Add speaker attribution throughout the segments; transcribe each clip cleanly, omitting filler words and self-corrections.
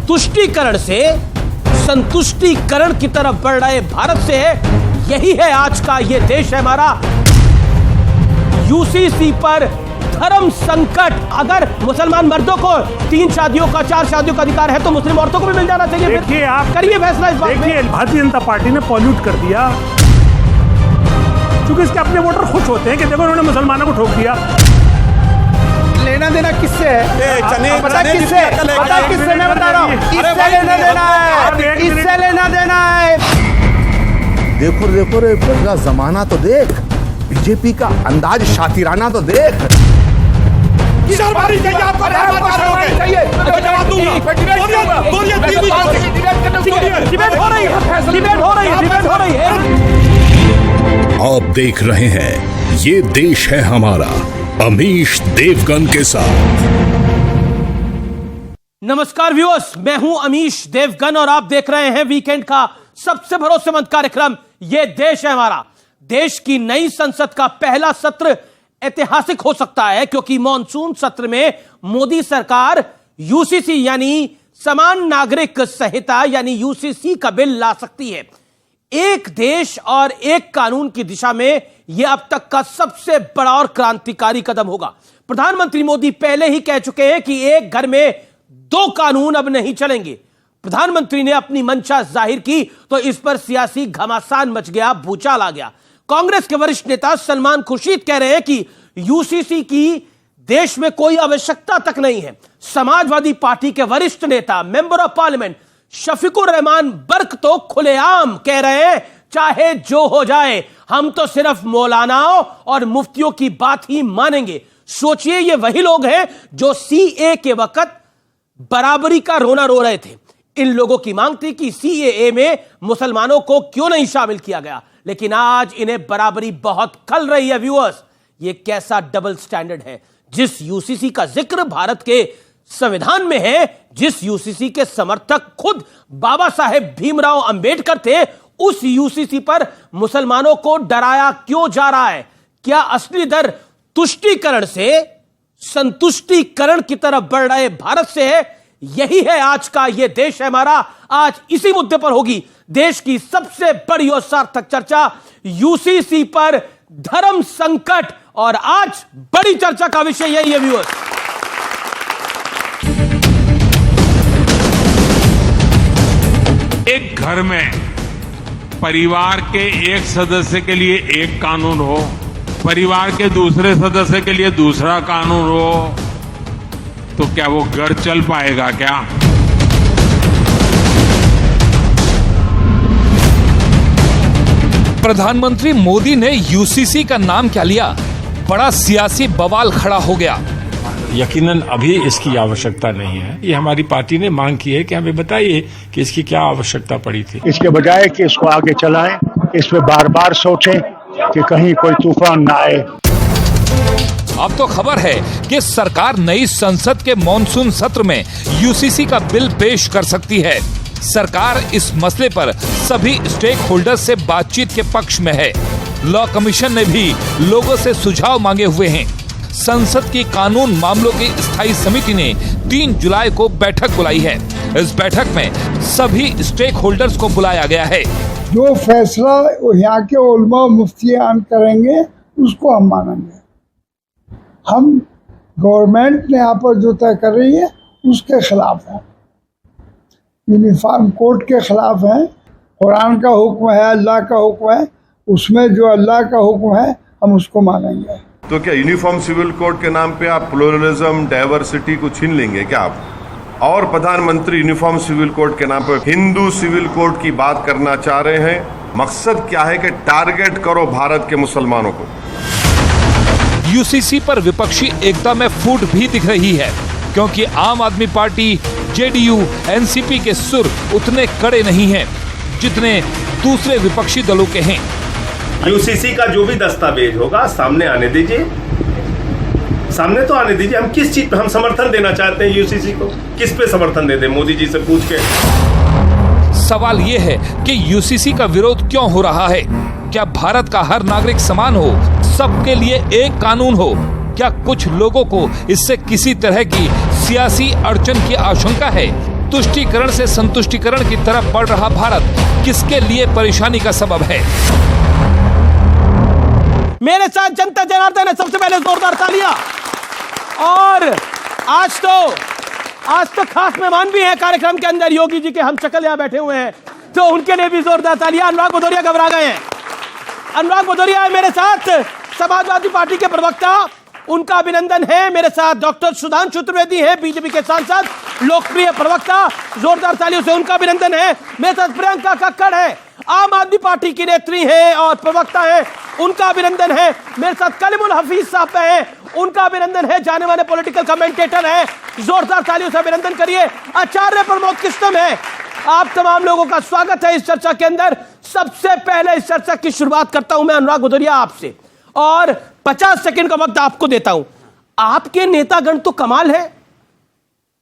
Speaker 1: तुष्टीकरण से संतुष्टीकरण की तरफ बढ़ रहे भारत से यही है आज का ये देश है हमारा। यूसीसी पर धर्म संकट। अगर मुसलमान मर्दों को 3 शादियों का 4 शादियों का अधिकार है तो मुस्लिम औरतों को भी मिल जाना चाहिए।
Speaker 2: देखिए, आप
Speaker 1: करिए फैसला इस बात में।
Speaker 2: भारतीय जनता पार्टी ने पॉल्यूट कर दिया, क्योंकि इसके अपने वोटर खुश होते हैं कि देखो उन्होंने मुसलमानों को ठोक दिया।
Speaker 3: लेना देना किससे है? पता किससे? पता किससे? मैं बता रहा हूँ, इससे लेना देना है, इससे लेना देना है।
Speaker 4: देखो देखो रे बदला जमाना तो देख, बीजेपी का अंदाज शातिराना तो देख।
Speaker 5: आप देख रहे हैं ये देश है हमारा, अमीश देवगन के साथ।
Speaker 1: नमस्कार व्यूअर्स, मैं हूं अमीश देवगन और आप देख रहे हैं वीकेंड का सबसे भरोसेमंद कार्यक्रम ये देश है हमारा। देश की नई संसद का पहला सत्र ऐतिहासिक हो सकता है, क्योंकि मॉनसून सत्र में मोदी सरकार यूसीसी यानी समान नागरिक संहिता यानी यूसीसी का बिल ला सकती है। एक देश और एक कानून की दिशा में यह अब तक का सबसे बड़ा और क्रांतिकारी कदम होगा। प्रधानमंत्री मोदी पहले ही कह चुके हैं कि एक घर में 2 कानून अब नहीं चलेंगे। प्रधानमंत्री ने अपनी मंशा जाहिर की तो इस पर सियासी घमासान मच गया, भूचाल आ गया। कांग्रेस के वरिष्ठ नेता सलमान खुर्शीद कह रहे हैं कि यूसीसी की देश में कोई आवश्यकता तक नहीं है। समाजवादी पार्टी के वरिष्ठ नेता member of parliament Shafiqur Rahman Barq तो खुलेआम कह रहे हैं, चाहे जो हो जाए हम तो सिर्फ मौलानाओं और मुफ्तियों की बात ही मानेंगे। सोचिए, ये वही लोग हैं जो सीए के वक्त बराबरी का रोना रो रहे थे। इन लोगों की मांग थी कि सीएए में मुसलमानों को क्यों नहीं शामिल किया गया, लेकिन आज इन्हें बराबरी बहुत खल रही है। व्यूअर्स, ये कैसा डबल स्टैंडर्ड है। जिस यूसीसी का जिक्र भारत के संविधान में है, जिस यूसीसी के समर्थक खुद बाबा साहेब भीमराव अंबेडकर थे, उस यूसीसी पर मुसलमानों को डराया क्यों जा रहा है? क्या असली दर तुष्टीकरण से संतुष्टीकरण की तरफ बढ़ रहे भारत से है? यही है आज का ये देश है हमारा। आज इसी मुद्दे पर होगी देश की सबसे बड़ी और सार्थक चर्चा, यूसीसी पर धर्म संकट। और आज बड़ी चर्चा का विषय यही है व्यूअर्स।
Speaker 6: एक घर में परिवार के एक सदस्य के लिए एक कानून हो, परिवार के दूसरे सदस्य के लिए दूसरा कानून हो, तो क्या वो घर चल पाएगा क्या?
Speaker 7: प्रधानमंत्री मोदी ने यूसीसी का नाम क्या लिया, बड़ा सियासी बवाल खड़ा हो गया।
Speaker 8: यकीनन अभी इसकी आवश्यकता नहीं है। ये हमारी पार्टी ने मांग की है कि हमें बताइए कि इसकी क्या आवश्यकता पड़ी थी।
Speaker 9: इसके बजाय कि इसको आगे चलाएं, इस पे बार बार सोचें कि कहीं कोई तूफान ना आए।
Speaker 7: अब तो खबर है कि सरकार नई संसद के मॉनसून सत्र में यूसीसी का बिल पेश कर सकती है। सरकार इस मसले पर सभी स्टेक होल्डर्स से बातचीत के पक्ष में है। लॉ कमीशन ने भी लोगों से सुझाव मांगे हुए हैं। संसद की कानून मामलों की स्थायी समिति ने 3 जुलाई को बैठक बुलाई है। इस बैठक में सभी स्टेक होल्डर्स को बुलाया गया है।
Speaker 10: जो फैसला यहाँ के उलमा मुफ्तियान करेंगे उसको हम मानेंगे। हम गवर्नमेंट ने यहाँ पर जो तय कर रही है उसके खिलाफ है, यूनिफॉर्म कोड के खिलाफ है। कुरान का हुक्म है, अल्लाह का हुक्म है, उसमें जो अल्लाह का हुक्म है हम उसको मानेंगे।
Speaker 11: तो क्या यूनिफॉर्म सिविल कोड के नाम पे आप प्लुरलिज्म, डाइवर्सिटी को छीन लेंगे क्या आप? और प्रधानमंत्री यूनिफॉर्म सिविल कोड के नाम पे हिंदू सिविल कोड की बात करना चाह रहे हैं। मकसद क्या है कि टारगेट करो भारत के मुसलमानों को।
Speaker 7: यूसीसी पर विपक्षी एकता में फूट भी दिख रही है, क्योंकि आम आदमी पार्टी, जेडीयू, एनसीपी के सुर उतने कड़े नहीं हैं जितने दूसरे विपक्षी दलों के हैं।
Speaker 12: यूसीसी का जो भी दस्तावेज होगा सामने आने दीजिए, सामने तो आने दीजिए। हम किस चीज पे हम समर्थन देना चाहते हैं यूसीसी को, किस पे समर्थन दे दें मोदी जी से पूछ के।
Speaker 7: सवाल ये है कि यूसीसी का विरोध क्यों हो रहा है? क्या भारत का हर नागरिक समान हो, सबके लिए एक कानून हो? क्या कुछ लोगों को इससे किसी तरह की सियासी अड़चन की आशंका है? तुष्टीकरण से संतुष्टीकरण की तरफ बढ़ रहा भारत किसके लिए परेशानी का सबब है?
Speaker 1: मेरे साथ जनता जनार्दन है। सबसे पहले जोरदार तालियां। और आज तो खास मेहमान भी हैं कार्यक्रम के अंदर, योगी जी के हम शक्ल यहां बैठे हुए हैं, तो उनके लिए भी जोरदार तालियां। अनुराग भदौरिया घबरा गए हैं। अनुराग भदौरिया है मेरे साथ, समाजवादी पार्टी के प्रवक्ता, उनका अभिनंदन है। मेरे साथ डॉक्टर सुधांशु चतुर्वेदी हैं, बीजेपी के सांसद, लोकप्रिय प्रवक्ता, जोरदार तालियों से उनका अभिनंदन है। मेरे साथ प्रियंका कक्कड़ है, आम आदमी पार्टी की नेत्री है और प्रवक्ता है, उनका अभिनंदन है। मेरे साथ कलीमुल हफीज साहब हैं, उनका अभिनंदन है, जाने माने पॉलिटिकल कमेंटेटर है, जोरदार तालियों से अभिनंदन करिए। आचार्य प्रमोद किस्टम है। आप तमाम लोगों का स्वागत है इस चर्चा के अंदर। सबसे पहले इस चर्चा की शुरुआत करता हूं मैं अनुराग भदौरिया आपसे, और 50 सेकंड का वक्त आपको देता हूं। आपके नेतागण तो कमाल है।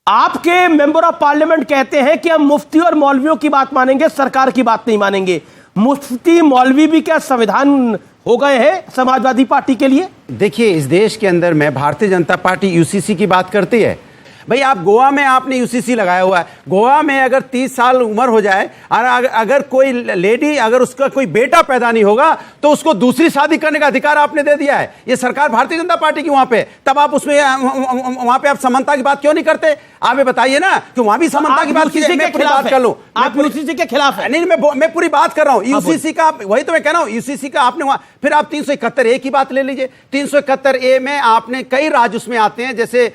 Speaker 1: आपके मेंबर ऑफ पार्लियामेंट कहते हैं कि हम मुफ्ती और मौलवियों की बात मानेंगे, सरकार की बात नहीं मानेंगे। मुफ्ती मौलवी भी क्या संविधान हो गए हैं समाजवादी पार्टी के लिए?
Speaker 3: देखिए, इस देश के अंदर में भारतीय जनता पार्टी यूसीसी की बात करती है। भाई, आप गोवा में आपने यूसीसी लगाया हुआ है। गोवा में अगर 30 साल उम्र हो जाए और अगर कोई लेडी, अगर उसका कोई बेटा पैदा नहीं होगा तो उसको दूसरी शादी करने का अधिकार आपने दे दिया है। ये सरकार भारतीय जनता पार्टी की वहां पे, तब आप उसमें वहां पे आप समानता की बात क्यों नहीं करते? आप ये बताइए ना कि वहां भी समानता की बात कीजिए। मैं पूरी बात कर लूं,
Speaker 1: आप यूसीसी के खिलाफ है?
Speaker 3: नहीं, मैं पूरी बात कर रहा हूं यूसीसी का। वही तो मैं कह रहा हूं, यूसीसी का आपने वहां, फिर आप 371A की बात ले लीजिए। 371A में आपने कई राज्य उसमें आते हैं, जैसे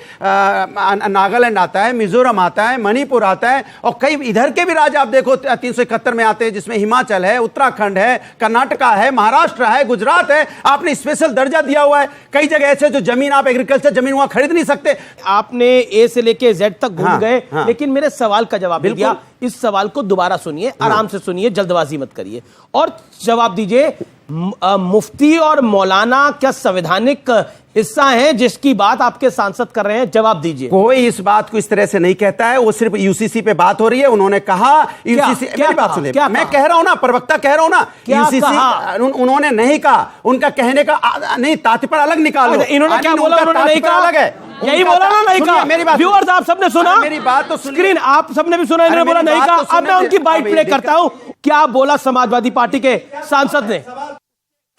Speaker 3: नागालैंड आता है, मिजोरम आता है, मणिपुर आता है, और कई इधर के भी राज्य आप देखो 371 में आते हैं, जिसमें हिमाचल है, उत्तराखंड है, कर्नाटका है, महाराष्ट्र है, गुजरात है। आपने स्पेशल दर्जा दिया हुआ है। कई जगह ऐसे जो जमीन, आप एग्रीकल्चर जमीन वहां खरीद नहीं सकते।
Speaker 1: आपने ए से लेके जेड तक घूम गए, लेकिन मेरे सवाल का जवाब नहीं दिया। इस सवाल को दोबारा सुनिए, आराम से सुनिए, जल्दबाजी मत करिए और जवाब दीजिए। मुफ्ती और मौलाना क्या संवैधानिक हिस्सा है जिसकी बात आपके सांसद कर रहे हैं? जवाब दीजिए।
Speaker 3: कोई इस बात को इस तरह से नहीं कहता है, वो सिर्फ यूसीसी पे बात हो रही है। उन्होंने कहा यूसीसी, मेरी बात सुनिए, मैं कह रहा हूं ना, प्रवक्ता कह रहा हूं ना, यूसीसी उन्होंने नहीं कहा। उनका कहने का नहीं, तात्पर्य अलग निकालो।
Speaker 1: इन्होंने क्या बोला? उन्होंने नहीं कहा, अलग है, यही बोला ना, नहीं कहा। मेरी बात, व्यूअर्स आप सबने सुना, मेरी बात तो स्क्रीन आप सबने भी सुना, इन्होंने बोला नहीं कहा। अब मैं उनकी बाइट प्ले करता हूं। क्या बोला समाजवादी पार्टी के सांसद ने?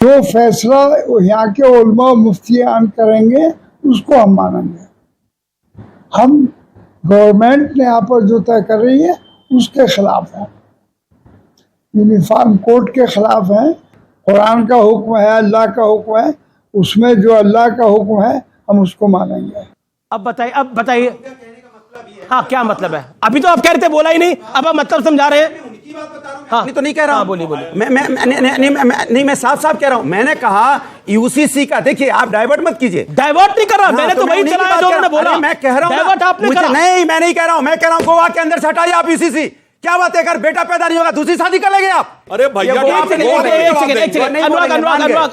Speaker 10: जो फैसला यहाँ के उलमा मुफ्तियान करेंगे उसको हम मानेंगे। हम गवर्नमेंट ने यहाँ पर जो तय कर रही है उसके खिलाफ है, यूनिफॉर्म कोड के खिलाफ है। कुरान का हुक्म है, अल्लाह का हुक्म है, उसमें जो अल्लाह का हुक्म है हम उसको मानेंगे।
Speaker 1: अब बताइए हाँ, क्या मतलब है? अभी तो आप कह रहे थे बोला ही नहीं, अब आप मतलब समझा रहे हैं।
Speaker 3: हाँ, नहीं तो नहीं कह रहा हूं।
Speaker 1: बोलिए।
Speaker 3: मैं साफ कह रहा हूं। मैंने कहा यूसीसी का, देखिए आप डाइवर्ट मत कीजिए।
Speaker 1: डाइवर्ट नहीं कर रहा, मैंने तो वही चलाया जो उन्होंने बोला।
Speaker 3: मैं कह रहा हूं
Speaker 1: डाइवर्ट आपने करा।
Speaker 3: नहीं, मैं नहीं कह रहा हूं। मैं कह रहा हूं गोवा के अंदर से हटाइए आप यूसीसी। क्या बात है, अगर बेटा पैदा नहीं होगा दूसरी शादी कर लेंगे आप?
Speaker 13: अरे भैया,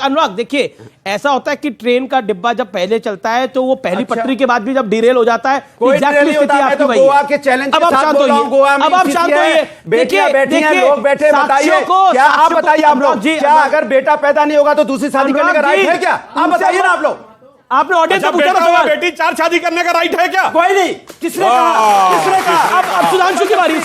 Speaker 1: अनुराग देखिए, ऐसा होता है कि ट्रेन का डिब्बा जब पहले चलता है तो वो पहली पटरी के बाद भी जब डिरेल हो जाता है,
Speaker 3: एग्जैक्टली स्थिति आपकी वही है। गोवा के चैलेंज के साथ बोल रहा हूं, गोवा में
Speaker 1: शांत होइए,
Speaker 3: बेटियां बैठी हैं, लोग बैठे, बताइए क्या आप बताइए आप लोग, क्या अगर बेटा पैदा नहीं होगा तो दूसरी शादी करने का राइट है क्या? आप बताइए ना आप लोग।
Speaker 1: आपने ऑडियंस से पूछा ना,
Speaker 13: बेटी 4 शादी करने का राइट है क्या?
Speaker 3: कोई नहीं। किसने कहा? किसने कहा?
Speaker 1: अब सुधांशु की बारी,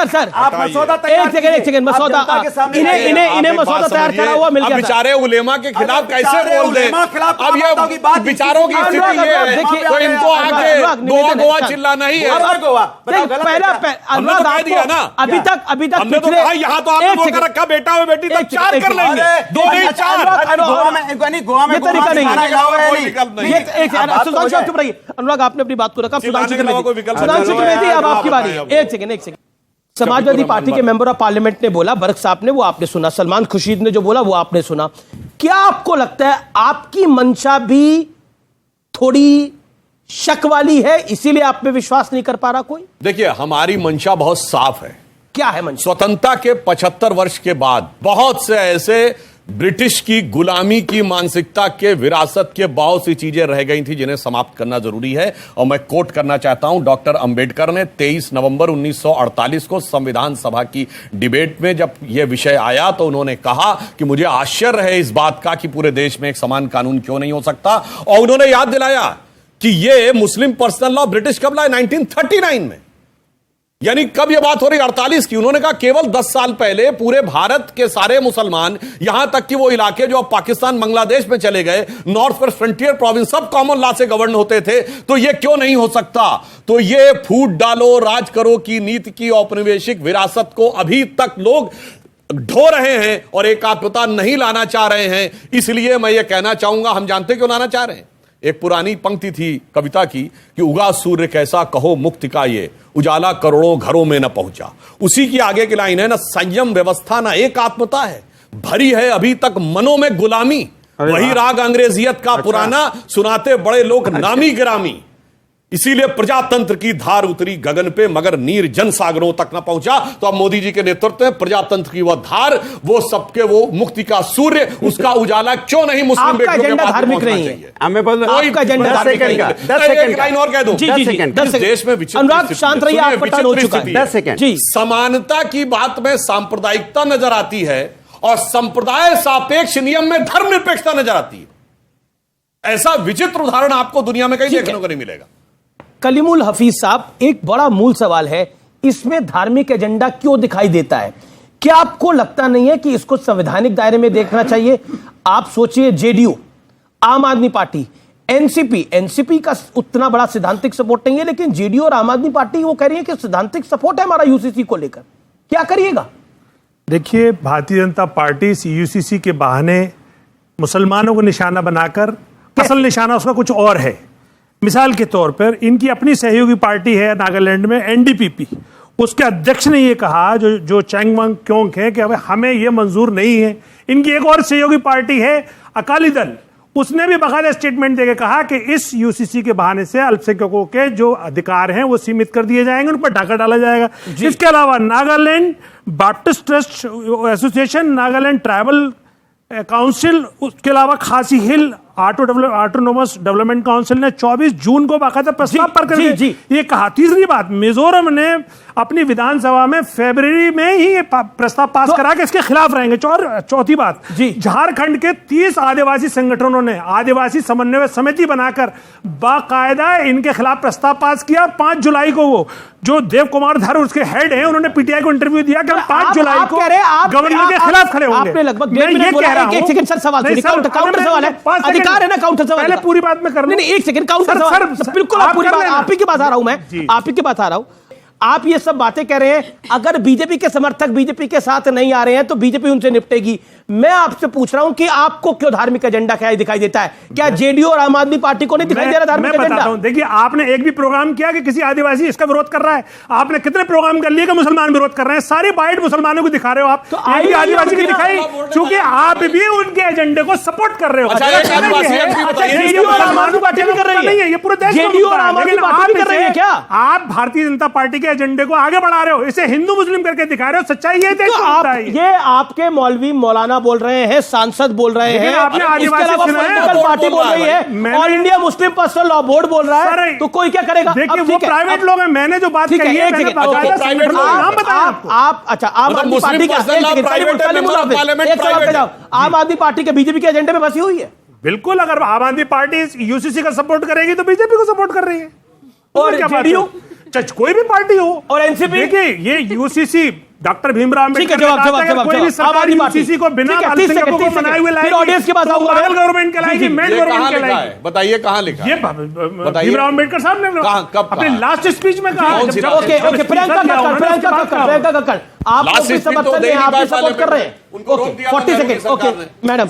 Speaker 1: सर
Speaker 3: आप मसौदा तैयार,
Speaker 1: एक सेकंड मसौदा, इन्हें मसौदा तैयार करा हुआ मिल गया।
Speaker 13: बेचारे उलेमा के खिलाफ कैसे बोल दे? अब ये विचारों की स्थिति ये है, तो इनको आके गोवा चिल्लाना ही है।
Speaker 1: अभी तक
Speaker 13: हमने तो कहा यहाँ तो आपने बोलकर रखा बेटा हो बेटी तक 4 कर लेंगे, 2 नहीं 4।
Speaker 3: गोवा में
Speaker 1: तरीका नहीं है। अनुराग आपने अपनी बात को रखा। सुधांशु त्रिवेदी, अब आपकी बारी। एक सेकंड। समाजवादी पार्टी के मेंबर ऑफ पार्लियामेंट ने बोला, बर्क साहब ने, वो आपने सुना, सलमान खुर्शीद ने जो बोला वो आपने सुना। क्या आपको लगता है आपकी मंशा भी थोड़ी शक वाली है, इसीलिए आप में विश्वास नहीं कर पा रहा कोई?
Speaker 13: देखिए, हमारी मंशा बहुत साफ है।
Speaker 1: क्या है मंशा?
Speaker 13: स्वतंत्रता के 75 वर्ष के बाद बहुत से ऐसे ब्रिटिश की गुलामी की मानसिकता के विरासत के बहुत सी चीजें रह गई थी जिन्हें समाप्त करना जरूरी है। और मैं कोट करना चाहता हूं, डॉक्टर अंबेडकर ने 23 नवंबर 1948 को संविधान सभा की डिबेट में जब यह विषय आया तो उन्होंने कहा कि मुझे आश्चर्य है इस बात का कि पूरे देश में एक समान कानून क्यों नहीं हो सकता। और उन्होंने याद दिलाया कि ये मुस्लिम पर्सनल लॉ ब्रिटिश कब लाए? 1939 में। यानी कब ये बात हो रही? 48 की। उन्होंने कहा केवल 10 साल पहले पूरे भारत के सारे मुसलमान, यहां तक कि वो इलाके जो अब पाकिस्तान बांग्लादेश में चले गए, नॉर्थ वेस्ट फ्रंटियर प्रोविंस, सब कॉमन लॉ से गवर्न होते थे। तो ये क्यों नहीं हो सकता? तो ये फूट डालो राज करो की नीति की औपनिवेशिक विरासत को अभी तक लोग ढो रहे हैं और एकात्मता नहीं लाना चाह रहे हैं। इसलिए मैं ये कहना चाहूंगा, हम जानते क्यों लाना चाह रहे हैं। एक पुरानी पंक्ति थी कविता की कि उगा सूर्य कैसा कहो मुक्ति का ये, उजाला करोड़ों घरों में न पहुंचा। उसी की आगे की लाइन है, ना संयम व्यवस्था ना एकात्मता है, भरी है अभी तक मनों में गुलामी। वही राग अंग्रेजियत का पुराना सुनाते बड़े लोग नामी गिरामी। इसीलिए प्रजातंत्र की धार उतरी गगन पे मगर नीर जन सागरों तक न पहुंचा। तो अब मोदी जी के नेतृत्व में प्रजातंत्र की वह धार, वो सबके वो मुक्ति का सूर्य, उसका उजाला क्यों नहीं मुस्लिम बेटियों के पास
Speaker 1: धार्मिक नहीं है?
Speaker 3: आपका एजेंडा 10 सेकंड का 10 सेकंड
Speaker 13: लाइन और कह दूं।
Speaker 3: 10 सेकंड
Speaker 13: इस देश में
Speaker 1: अनुराग शांत रहिए, आप पता हो चुका है।
Speaker 3: 10 सेकंड।
Speaker 1: जी,
Speaker 13: समानता की बात में सांप्रदायिकता नजर आती है और संप्रदाय सापेक्ष नियम में धर्मनिरपेक्षता नजर आती है। ऐसा विचित्र उदाहरण आपको दुनिया में कहीं देखने को नहीं मिलेगा।
Speaker 1: कलीमुल हफीज साहब, एक बड़ा मूल सवाल है, इसमें धार्मिक एजेंडा क्यों दिखाई देता है? क्या आपको लगता नहीं है कि इसको संवैधानिक दायरे में देखना चाहिए? आप सोचिए, जेडीयू, आम आदमी पार्टी, एनसीपी का उतना बड़ा सिद्धांतिक सपोर्ट नहीं है, लेकिन जेडीयू और आम आदमी पार्टी वो कह रही है कि सिद्धांतिक सपोर्ट है हमारा यूसीसी को लेकर। क्या करिएगा?
Speaker 2: देखिए, भारतीय जनता पार्टी यूसीसी के बहाने मुसलमानों को निशाना बनाकर, असल निशाना उसका कुछ और है। मिसाल के तौर पर इनकी अपनी सहयोगी पार्टी है नागालैंड में, एनडीपीपी, उसके अध्यक्ष ने ये कहा, जो चैंगमंग क्योंक है, कि हमें ये मंजूर नहीं है। इनकी एक और सहयोगी पार्टी है अकाली दल, उसने भी बाकायदा स्टेटमेंट देकर कहा कि इस यूसीसी के बहाने से अल्पसंख्यकों के जो अधिकार हैं वो सीमित कर दिए जाएंगे, उन पर डाका डाला जाएगा। इसके अलावा Nagaland Baptist Trust Association, Nagaland tribal council, उसके अलावा खासी हिल ऑटोनोमस डेवलपमेंट काउंसिल ने 24 जून को बाकायदा प्रस्ताव पर करके ये कहा। तीसरी बात, मिजोरम ने अपनी विधानसभा में फरवरी में ही ये प्रस्ताव पास करा कि इसके खिलाफ रहेंगे। चौथी बात, झारखंड के 30 आदिवासी संगठनों ने आदिवासी समन्वय समिति बनाकर बाकायदा इनके खिलाफ प्रस्ताव पास किया। 5 जुलाई को वो जो देव कुमार धर उसके हेड हैं, उन्होंने पीटीआई को इंटरव्यू दिया कि 5 जुलाई को गवर्नर के खिलाफ खड़े होंगे।
Speaker 1: आपने लगभग 1 मिनट बोला है। एक सेकंड सर, सवाल काउंटर सवाल है, अधिकार है ना काउंटर सवाल।
Speaker 2: पहले पूरी बात में कर लो।
Speaker 1: नहीं, एक सेकंड, काउंटर सवाल। बिल्कुल, आप पूरी बात, आप ही के पास आ रहा हूं मैं, आप ही के पास आ रहा हूं। आप ये सब बातें कह रहे हैं, अगर बीजेपी के समर्थक बीजेपी के साथ नहीं आ रहे हैं तो बीजेपी उनसे निपटेगी। मैं आपसे पूछ रहा हूं कि आपको क्यों धार्मिक एजेंडा क्या दिखाई देता है? क्या जेडीयू और आम आदमी पार्टी को नहीं दिखाई दे रहा धार्मिक एजेंडा?
Speaker 2: देखिए, आपने एक भी प्रोग्राम किया कि किसी आदिवासी इसका विरोध कर रहा है? आपने कितने प्रोग्राम कर लिए कि मुसलमान विरोध कर रहे हैं? सारी बाइट मुसलमानों को दिखा रहे हो आप, तो आदिवासी की दिखाई, क्योंकि आप भी उनके एजेंडे को सपोर्ट कर रहे हो।
Speaker 1: जेडीयू और आम आदमी पार्टी भी कर रही है,
Speaker 2: ये पूरे देश
Speaker 1: जेडीयू और आम आदमी पार्टी भी कर रही है। क्या
Speaker 2: आप भारतीय जनता पार्टी के एजेंडे को आगे बढ़ा रहे हो? इसे हिंदू मुस्लिम करके दिखा रहे हो। सच्चाई
Speaker 1: ये आपके मौलवी मौलाना बोल रहे हैं, सांसद बोल रहे हैं,
Speaker 2: आपने आदिवासी
Speaker 1: पॉलिटिकल पार्टी बोल रही है, all India Muslim personal law board बोल रहा है, तो कोई क्या करेगा?
Speaker 2: देखिए, वो प्राइवेट लोग हैं, मैंने जो बात कही है,
Speaker 1: आप अच्छा, आम आदमी पार्टी का आम आदमी पार्टी के बीजेपी के एजेंडे में बसी हुई है।
Speaker 2: बिल्कुल, अगर आम आदमी पार्टी यूसीसी का सपोर्ट करेगी तो बीजेपी को सपोर्ट कर रही है।
Speaker 1: और जेडीयू,
Speaker 2: कोई भी पार्टी हो,
Speaker 1: और एनसीपी,
Speaker 2: देखिए ये यूसीसी डॉक्टर भीमराव
Speaker 1: अम्बेडकर कोई भी सरकार यूसीसी को बिना अल्पसंख्यकों को मनाए हुए लाएगी, ऑडियंस के पास आऊंगा,
Speaker 2: गवर्नमेंट कहलाएगी, मेड गवर्नमेंट कहलाएगी।
Speaker 13: बताइए कहाँ लिखा है?
Speaker 2: ये भीमराव अम्बेडकर साहब ने अपने लास्ट स्पीच में कहा।
Speaker 1: ओके, प्रियंका कक्कड़, आप सपोर्ट कर रहे हैं? 40 सेकंड, ओके मैडम।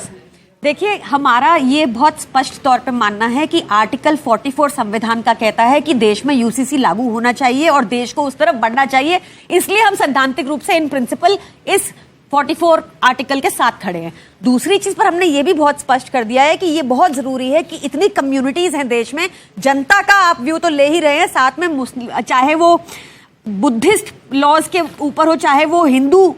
Speaker 14: देखिए, हमारा ये बहुत स्पष्ट तौर पे मानना है कि आर्टिकल 44 संविधान का कहता है कि देश में यूसीसी लागू होना चाहिए और देश को उस तरफ बढ़ना चाहिए। इसलिए हम सैद्धांतिक रूप से इन प्रिंसिपल इस 44 आर्टिकल के साथ खड़े हैं। दूसरी चीज पर हमने ये भी बहुत स्पष्ट कर दिया है कि ये बहुत जरूरी है कि इतनी कम्युनिटीज हैं देश में, जनता का आप व्यू तो ले ही रहे हैं, साथ में मुस्लिम, चाहे वो बुद्धिस्ट लॉज के ऊपर हो, चाहे वो हिंदू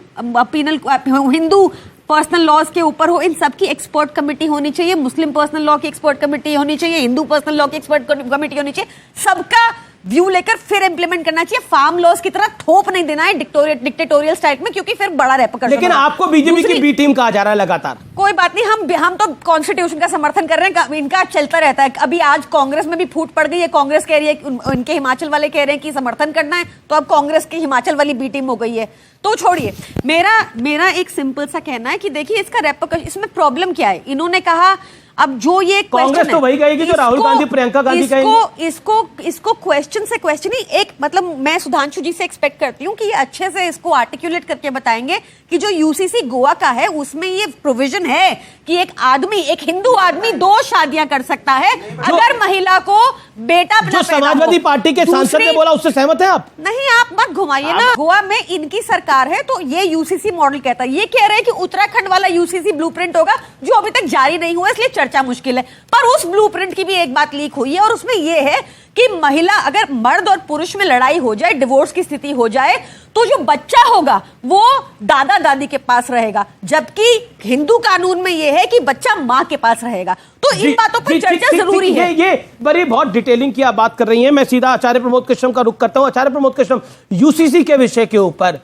Speaker 14: पर्सनल लॉज के ऊपर हो, इन सब की एक्सपर्ट कमेटी होनी चाहिए। मुस्लिम पर्सनल लॉ की एक्सपर्ट कमेटी होनी चाहिए, हिंदू पर्सनल लॉ की एक्सपर्ट कमेटी होनी चाहिए। सबका व्यू लेकर फिर इंप्लीमेंट करना चाहिए। फार्म लॉस की तरह थोप नहीं देना है डिक्टेटोरियल स्टाइल में, क्योंकि फिर बड़ा रेपकड़।
Speaker 1: लेकिन आपको बीजेपी की बी टीम कहा जा रहा है लगातार।
Speaker 14: कोई बात नहीं, हम तो कॉन्स्टिट्यूशन का समर्थन कर रहे हैं, इनका चलता रहता है। अभी आज कांग्रेस में भी फूट पड़ गई है, कांग्रेस कह रही है, उनके हिमाचल वाले कह रहे हैं कि समर्थन करना है, तो अब कांग्रेस की हिमाचल वाली बी टीम हो गई है। तो छोड़िए, मेरा एक सिंपल सा कहना है कि देखिए इसका रेपकड़, इसमें प्रॉब्लम क्या है। इन्होंने कहा अब जो ये
Speaker 1: कांग्रेस तो वही कहेगी जो राहुल गांधी प्रियंका गांधी कहेंगे।
Speaker 14: इसको क्वेश्चन से क्वेश्चन ही एक, मतलब मैं सुधांशु जी से एक्सपेक्ट करती हूँ कि ये अच्छे से इसको आर्टिकुलेट करके बताएंगे कि जो यूसीसी गोवा का है उसमें ये प्रोविजन है कि एक हिंदू आदमी 2 शादियां कर सकता है अगर महिला को बेटा
Speaker 1: जो समाजवादी पार्टी के सांसद ने बोला उससे सहमत है आप?
Speaker 14: नहीं, आप मत घुमाइए ना। गोवा में इनकी सरकार है तो ये यूसीसी मॉडल कहता है। ये कह रहे हैं कि उत्तराखंड वाला यूसीसी ब्लूप्रिंट होगा जो अभी तक जारी नहीं हुआ, इसलिए चर्चा मुश्किल है। पर उस ब्लूप्रिंट की भी एक बात लीक हुई है और उसमें यह है कि महिला, अगर मर्द और पुरुष में लड़ाई हो जाए, डिवोर्स की स्थिति हो जाए, तो जो बच्चा होगा वो दादा दादी के पास रहेगा, जबकि हिंदू कानून में यह है कि बच्चा मां के पास रहेगा। तो इन बातों पर चर्चा जरूरी है।
Speaker 1: ये बड़ी बहुत डिटेलिंग की आप बात कर रही हैं। मैं सीधा आचार्य प्रमोद कृष्ण का रुख करता हूं। आचार्य प्रमोद कृष्ण, यूसीसी के विषय के ऊपर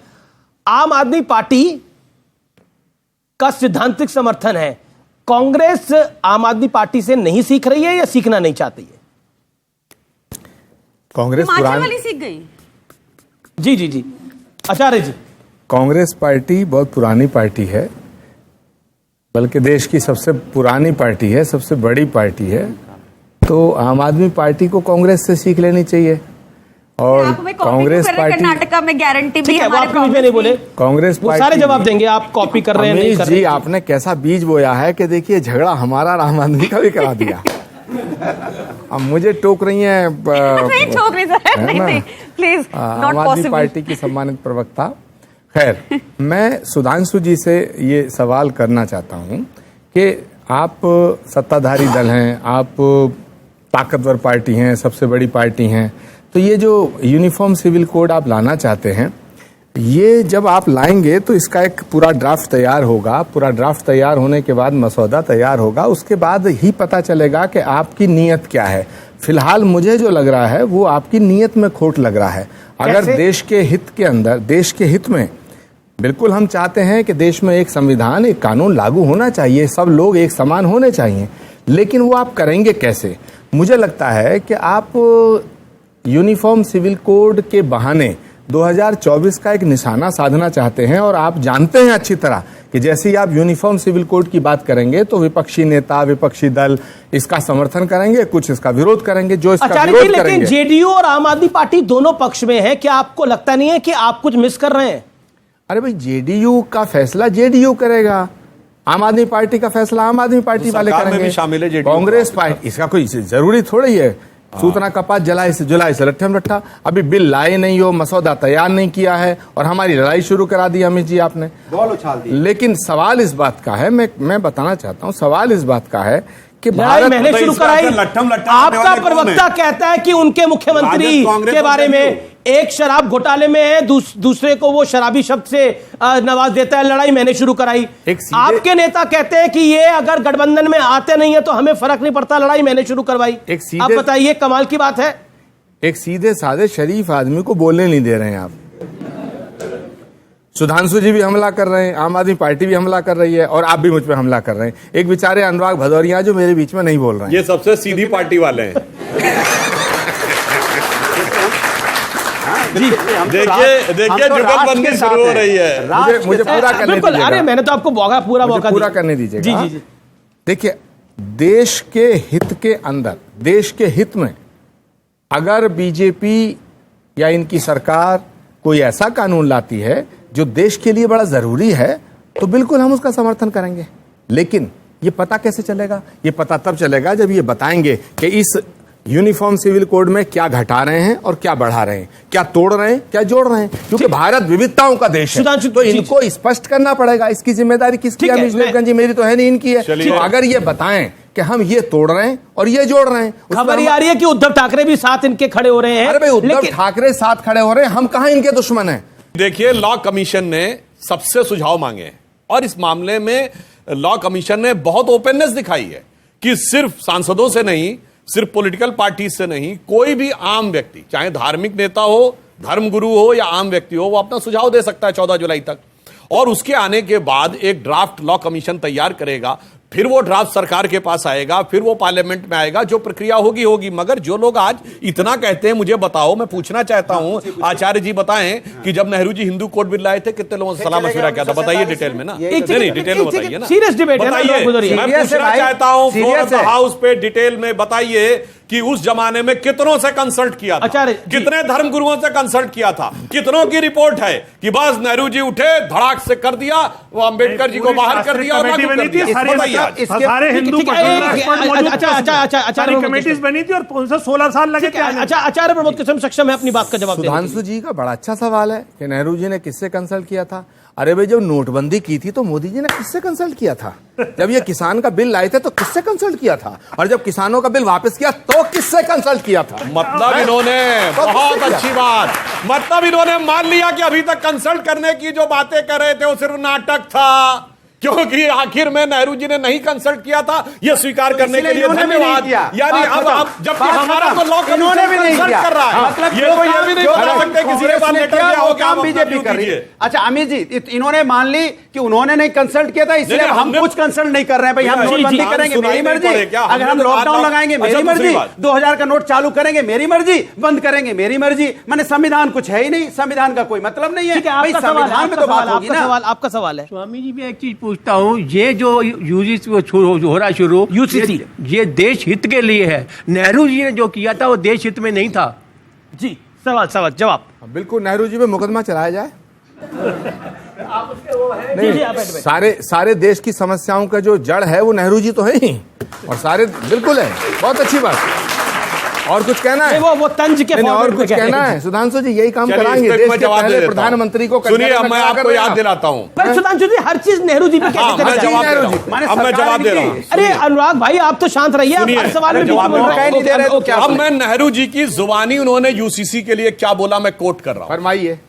Speaker 1: आम आदमी पार्टी का सिद्धांतिक समर्थन है। कांग्रेस आम आदमी पार्टी से नहीं सीख रही है या सीखना नहीं चाहती है?
Speaker 15: कांग्रेस
Speaker 14: वाली सीख गई।
Speaker 1: जी आचार्य जी,
Speaker 15: कांग्रेस पार्टी बहुत पुरानी पार्टी है, बल्कि देश की सबसे पुरानी पार्टी है, सबसे बड़ी पार्टी है। तो आम आदमी पार्टी को कांग्रेस से सीख लेनी चाहिए। और कांग्रेस पार्टी
Speaker 14: कर्नाटका में गारंटी भी
Speaker 1: हमारे नहीं बोले,
Speaker 15: कांग्रेस पार्टी
Speaker 1: सारे जवाब देंगे। आप कॉपी कर रहे हैं, नहीं कर रहे
Speaker 15: जी, आपने कैसा बीज बोया है कि देखिए झगड़ा हमारा और आम आदमी का भी करा दिया। अब मुझे टोक रही हैं,
Speaker 14: नहीं टोक रही सर, नहीं प्लीज,
Speaker 15: आम आदमी पार्टी की सम्मानित प्रवक्ता। खैर, मैं सुधांशु जी से ये सवाल करना चाहता हूँ कि आप सत्ताधारी दल हैं, आप ताकतवर पार्टी हैं, सबसे बड़ी पार्टी हैं, तो ये जो यूनिफॉर्म सिविल कोड आप लाना चाहते हैं, ये जब आप लाएंगे तो इसका एक पूरा ड्राफ्ट तैयार होगा। पूरा ड्राफ्ट तैयार होने के बाद मसौदा तैयार होगा, उसके बाद ही पता चलेगा कि आपकी नीयत क्या है। फिलहाल मुझे जो लग रहा है वो आपकी नीयत में खोट लग रहा है। अगर देश के हित के अंदर, देश के हित में, बिल्कुल हम चाहते हैं कि देश में एक संविधान, एक कानून लागू होना चाहिए, सब लोग एक समान होने चाहिए, लेकिन वो आप करेंगे कैसे? मुझे लगता है कि आप यूनिफॉर्म सिविल कोड के बहाने 2024 का एक निशाना साधना चाहते हैं। और आप जानते हैं अच्छी तरह कि जैसे ही आप यूनिफॉर्म सिविल कोड की बात करेंगे तो विपक्षी नेता, विपक्षी दल इसका समर्थन करेंगे, कुछ इसका विरोध करेंगे, जो इसका विरोध करेंगे।
Speaker 1: लेकिन जेडीयू और आम आदमी पार्टी दोनों पक्ष में है, क्या आपको लगता नहीं है कि आप कुछ मिस कर रहे हैं?
Speaker 15: अरे भाई, जेडीयू का फैसला जेडीयू करेगा, आम आदमी पार्टी का फैसला आम आदमी पार्टी वाले करेंगे,
Speaker 13: शामिल है
Speaker 15: कांग्रेस पार्टी, इसका कोई जरूरी थोड़ी है। सूचना कपात जुलाई से लट्ठम लट्ठा, अभी बिल लाए नहीं हो, मसौदा तैयार नहीं किया है और हमारी लड़ाई शुरू करा दी अमित जी आपने,
Speaker 3: बॉल उछाल दी।
Speaker 15: लेकिन सवाल इस बात का है, मैं बताना चाहता हूं, सवाल इस बात का है कि
Speaker 1: भारत मैंने शुरू कराई। आपका प्रवक्ता कहता है कि उनके मुख्यमंत्री के बारे में एक शराब घोटाले में है, दूसरे को वो शराबी शब्द से नवाज देता है, लड़ाई मैंने शुरू कराई। आपके नेता कहते हैं कि ये अगर गठबंधन में आते नहीं है तो हमें फर्क नहीं पड़ता, लड़ाई मैंने शुरू करवाई। आप बताइए, कमाल की बात है।
Speaker 15: एक सीधे साधे शरीफ आदमी को बोलने नहीं दे रहे हैं आप। सुधांशु जी भी हमला कर रहे हैं, आम आदमी पार्टी भी हमला कर रही है और आप भी मुझ पर हमला कर रहे हैं। एक बेचारे अनुराग भदौरिया जो मेरे बीच में नहीं बोल रहे हैं,
Speaker 13: ये सबसे सीधी पार्टी वाले हैं। देखिए जुगलबंदी शुरू हो रही है।
Speaker 15: मुझे पूरा करने दीजिएगा।
Speaker 1: अरे मैंने तो आपको पूरा
Speaker 15: करने दीजिएगा। जी। देखिए, देश के हित के अंदर, देश के हित में अगर बीजेपी या इनकी सरकार कोई ऐसा कानून लाती है जो देश के लिए बड़ा जरूरी है तो बिल्कुल हम उसका समर्थन करेंगे। लेकिन ये पता कैसे चलेगा? ये पता तब चलेगा जब ये बताएंगे कि इस यूनिफॉर्म सिविल कोड में क्या घटा रहे हैं और क्या बढ़ा रहे हैं, क्या तोड़ रहे हैं, क्या जोड़ रहे हैं, क्योंकि भारत विविधताओं का देश है, तो इनको स्पष्ट करना पड़ेगा। इसकी जिम्मेदारी किसकी है? अमित देवगन जी, मेरी तो है नहीं, इनकी है। तो अगर ये बताएं कि हम ये तोड़ रहे हैं और ये जोड़ रहे हैं,
Speaker 1: खबर आ रही है कि उद्धव ठाकरे भी साथ इनके खड़े हो रहे हैं।
Speaker 15: अरे भाई, उद्धव ठाकरे साथ खड़े हो रहे हैं, हम कहां इनके दुश्मन हैं?
Speaker 13: देखिए, लॉ कमीशन ने सबसे सुझाव मांगे और इस मामले में लॉ कमीशन ने बहुत ओपननेस दिखाई है कि सिर्फ सांसदों से नहीं, सिर्फ पॉलिटिकल पार्टी से नहीं, कोई भी आम व्यक्ति, चाहे धार्मिक नेता हो, धर्मगुरु हो या आम व्यक्ति हो, वो अपना सुझाव दे सकता है 14 जुलाई तक। और उसके आने के बाद एक ड्राफ्ट लॉ कमीशन तैयार करेगा, फिर वो ड्राफ्ट सरकार के पास आएगा, फिर वो पार्लियामेंट में आएगा, जो प्रक्रिया होगी। मगर जो लोग आज इतना कहते हैं, मुझे बताओ, मैं पूछना चाहता हूं, आचार्य जी बताएं कि जब नेहरू जी हिंदू कोड बिल लाए थे, कितने लोगों से सलाह मशविरा किया था? बताइए डिटेल में ना। नहीं, डिटेल में बताइए ना।
Speaker 1: सीरियस डिबेट है,
Speaker 13: मैं पूछना चाहता हूं फ्लोर ऑफ द हाउस पे डिटेल में बताइए कि उस जमाने में कितनों से कंसल्ट किया था, कितने धर्मगुरुओं से कंसल्ट किया था, कितनों की रिपोर्ट है कि बस नेहरू जी उठे, धड़ाक से कर दिया, वो अंबेडकर जी को बाहर कर दिया और लागू कर दिया।
Speaker 2: सारे हिंदू कमेटीज बनी थी और 16 साल लगे।
Speaker 1: अच्छा, आचार्य प्रमोद किस्म सक्षम है अपनी बात का जवाब देने?
Speaker 15: सुधांशु जी का बड़ा अच्छा सवाल है कि नेहरू जी ने किससे कंसल्ट किया था। अरे भाई, जब नोटबंदी की थी तो मोदी जी ने किससे कंसल्ट किया था? जब ये किसान का बिल लाए थे तो किससे कंसल्ट किया था? और जब किसानों का बिल वापस किया तो किससे कंसल्ट किया था?
Speaker 13: मतलब इन्होंने, बहुत अच्छी बात, मतलब इन्होंने मान लिया कि अभी तक कंसल्ट करने की जो बातें कर रहे थे वो सिर्फ नाटक था, क्योंकि आखिर में नेहरू जी ने नहीं कंसल्ट किया था। यह स्वीकार करने के लिए धन्यवाद। यानी अब जबकि हमारा तो लॉ
Speaker 3: इन्होंने भी नहीं किया,
Speaker 13: कर रहा है,
Speaker 3: मतलब
Speaker 13: ये तो ये भी नहीं बता सकते किसी के पास लेटर क्या हो,
Speaker 3: काम बीजेपी कर रही है। अच्छा अमित जी, इन्होंने मान ली कि उन्होंने नहीं कंसल्ट किया था, इसलिए हम कुछ कंसल्ट नहीं कर रहे हैं। भाई हम नोटबंदी करेंगे, मेरी मर्जी। अगर हम लॉकडाउन लगाएंगे, मेरी मर्जी। 2000 का नोट चालू करेंगे, मेरी मर्जी। बंद करेंगे, मेरी मर्जी। मैंने संविधान कुछ है ही नहीं, संविधान का कोई मतलब नहीं है। संविधान में तो बात होगी ना।
Speaker 1: आपका सवाल है
Speaker 16: स्वामी जी, मैं एक चीज पूछता हूँ, ये जो यूजीसी हो रहा शुरू,
Speaker 1: यूसीसी,
Speaker 16: ये देश हित के लिए है। नेहरू जी ने जो किया था वो देश हित में नहीं था।
Speaker 1: जी, सवाल जवाब।
Speaker 15: बिल्कुल, नेहरू जी पे मुकदमा चलाया जाए। नहीं, सारे देश की समस्याओं का जो जड़ है वो नेहरू जी तो है ही, और सारे बिल्कुल है। बहुत अच्छी बात। और कुछ कहना है?
Speaker 1: वो तंज के
Speaker 15: और कुछ कहना है? सुधांशु जी यही काम कराएंगे देश के पहले प्रधानमंत्री को।
Speaker 13: सुनिए, मैं आपको याद दिलाता हूँ।
Speaker 1: पर सुधांशु जी, हर चीज नेहरू जी पे कैसे?
Speaker 13: मैं जवाब दे रहा हूँ।
Speaker 1: अरे अनुराग भाई, आप तो शांत रहिए, हर सवाल में
Speaker 13: जवाब नहीं दे रहे। अब मैं नेहरू जी की जुबानी, उन्होंने यूसीसी के लिए क्या बोला, मैं कोट कर रहा हूँ।
Speaker 15: फरमाइए।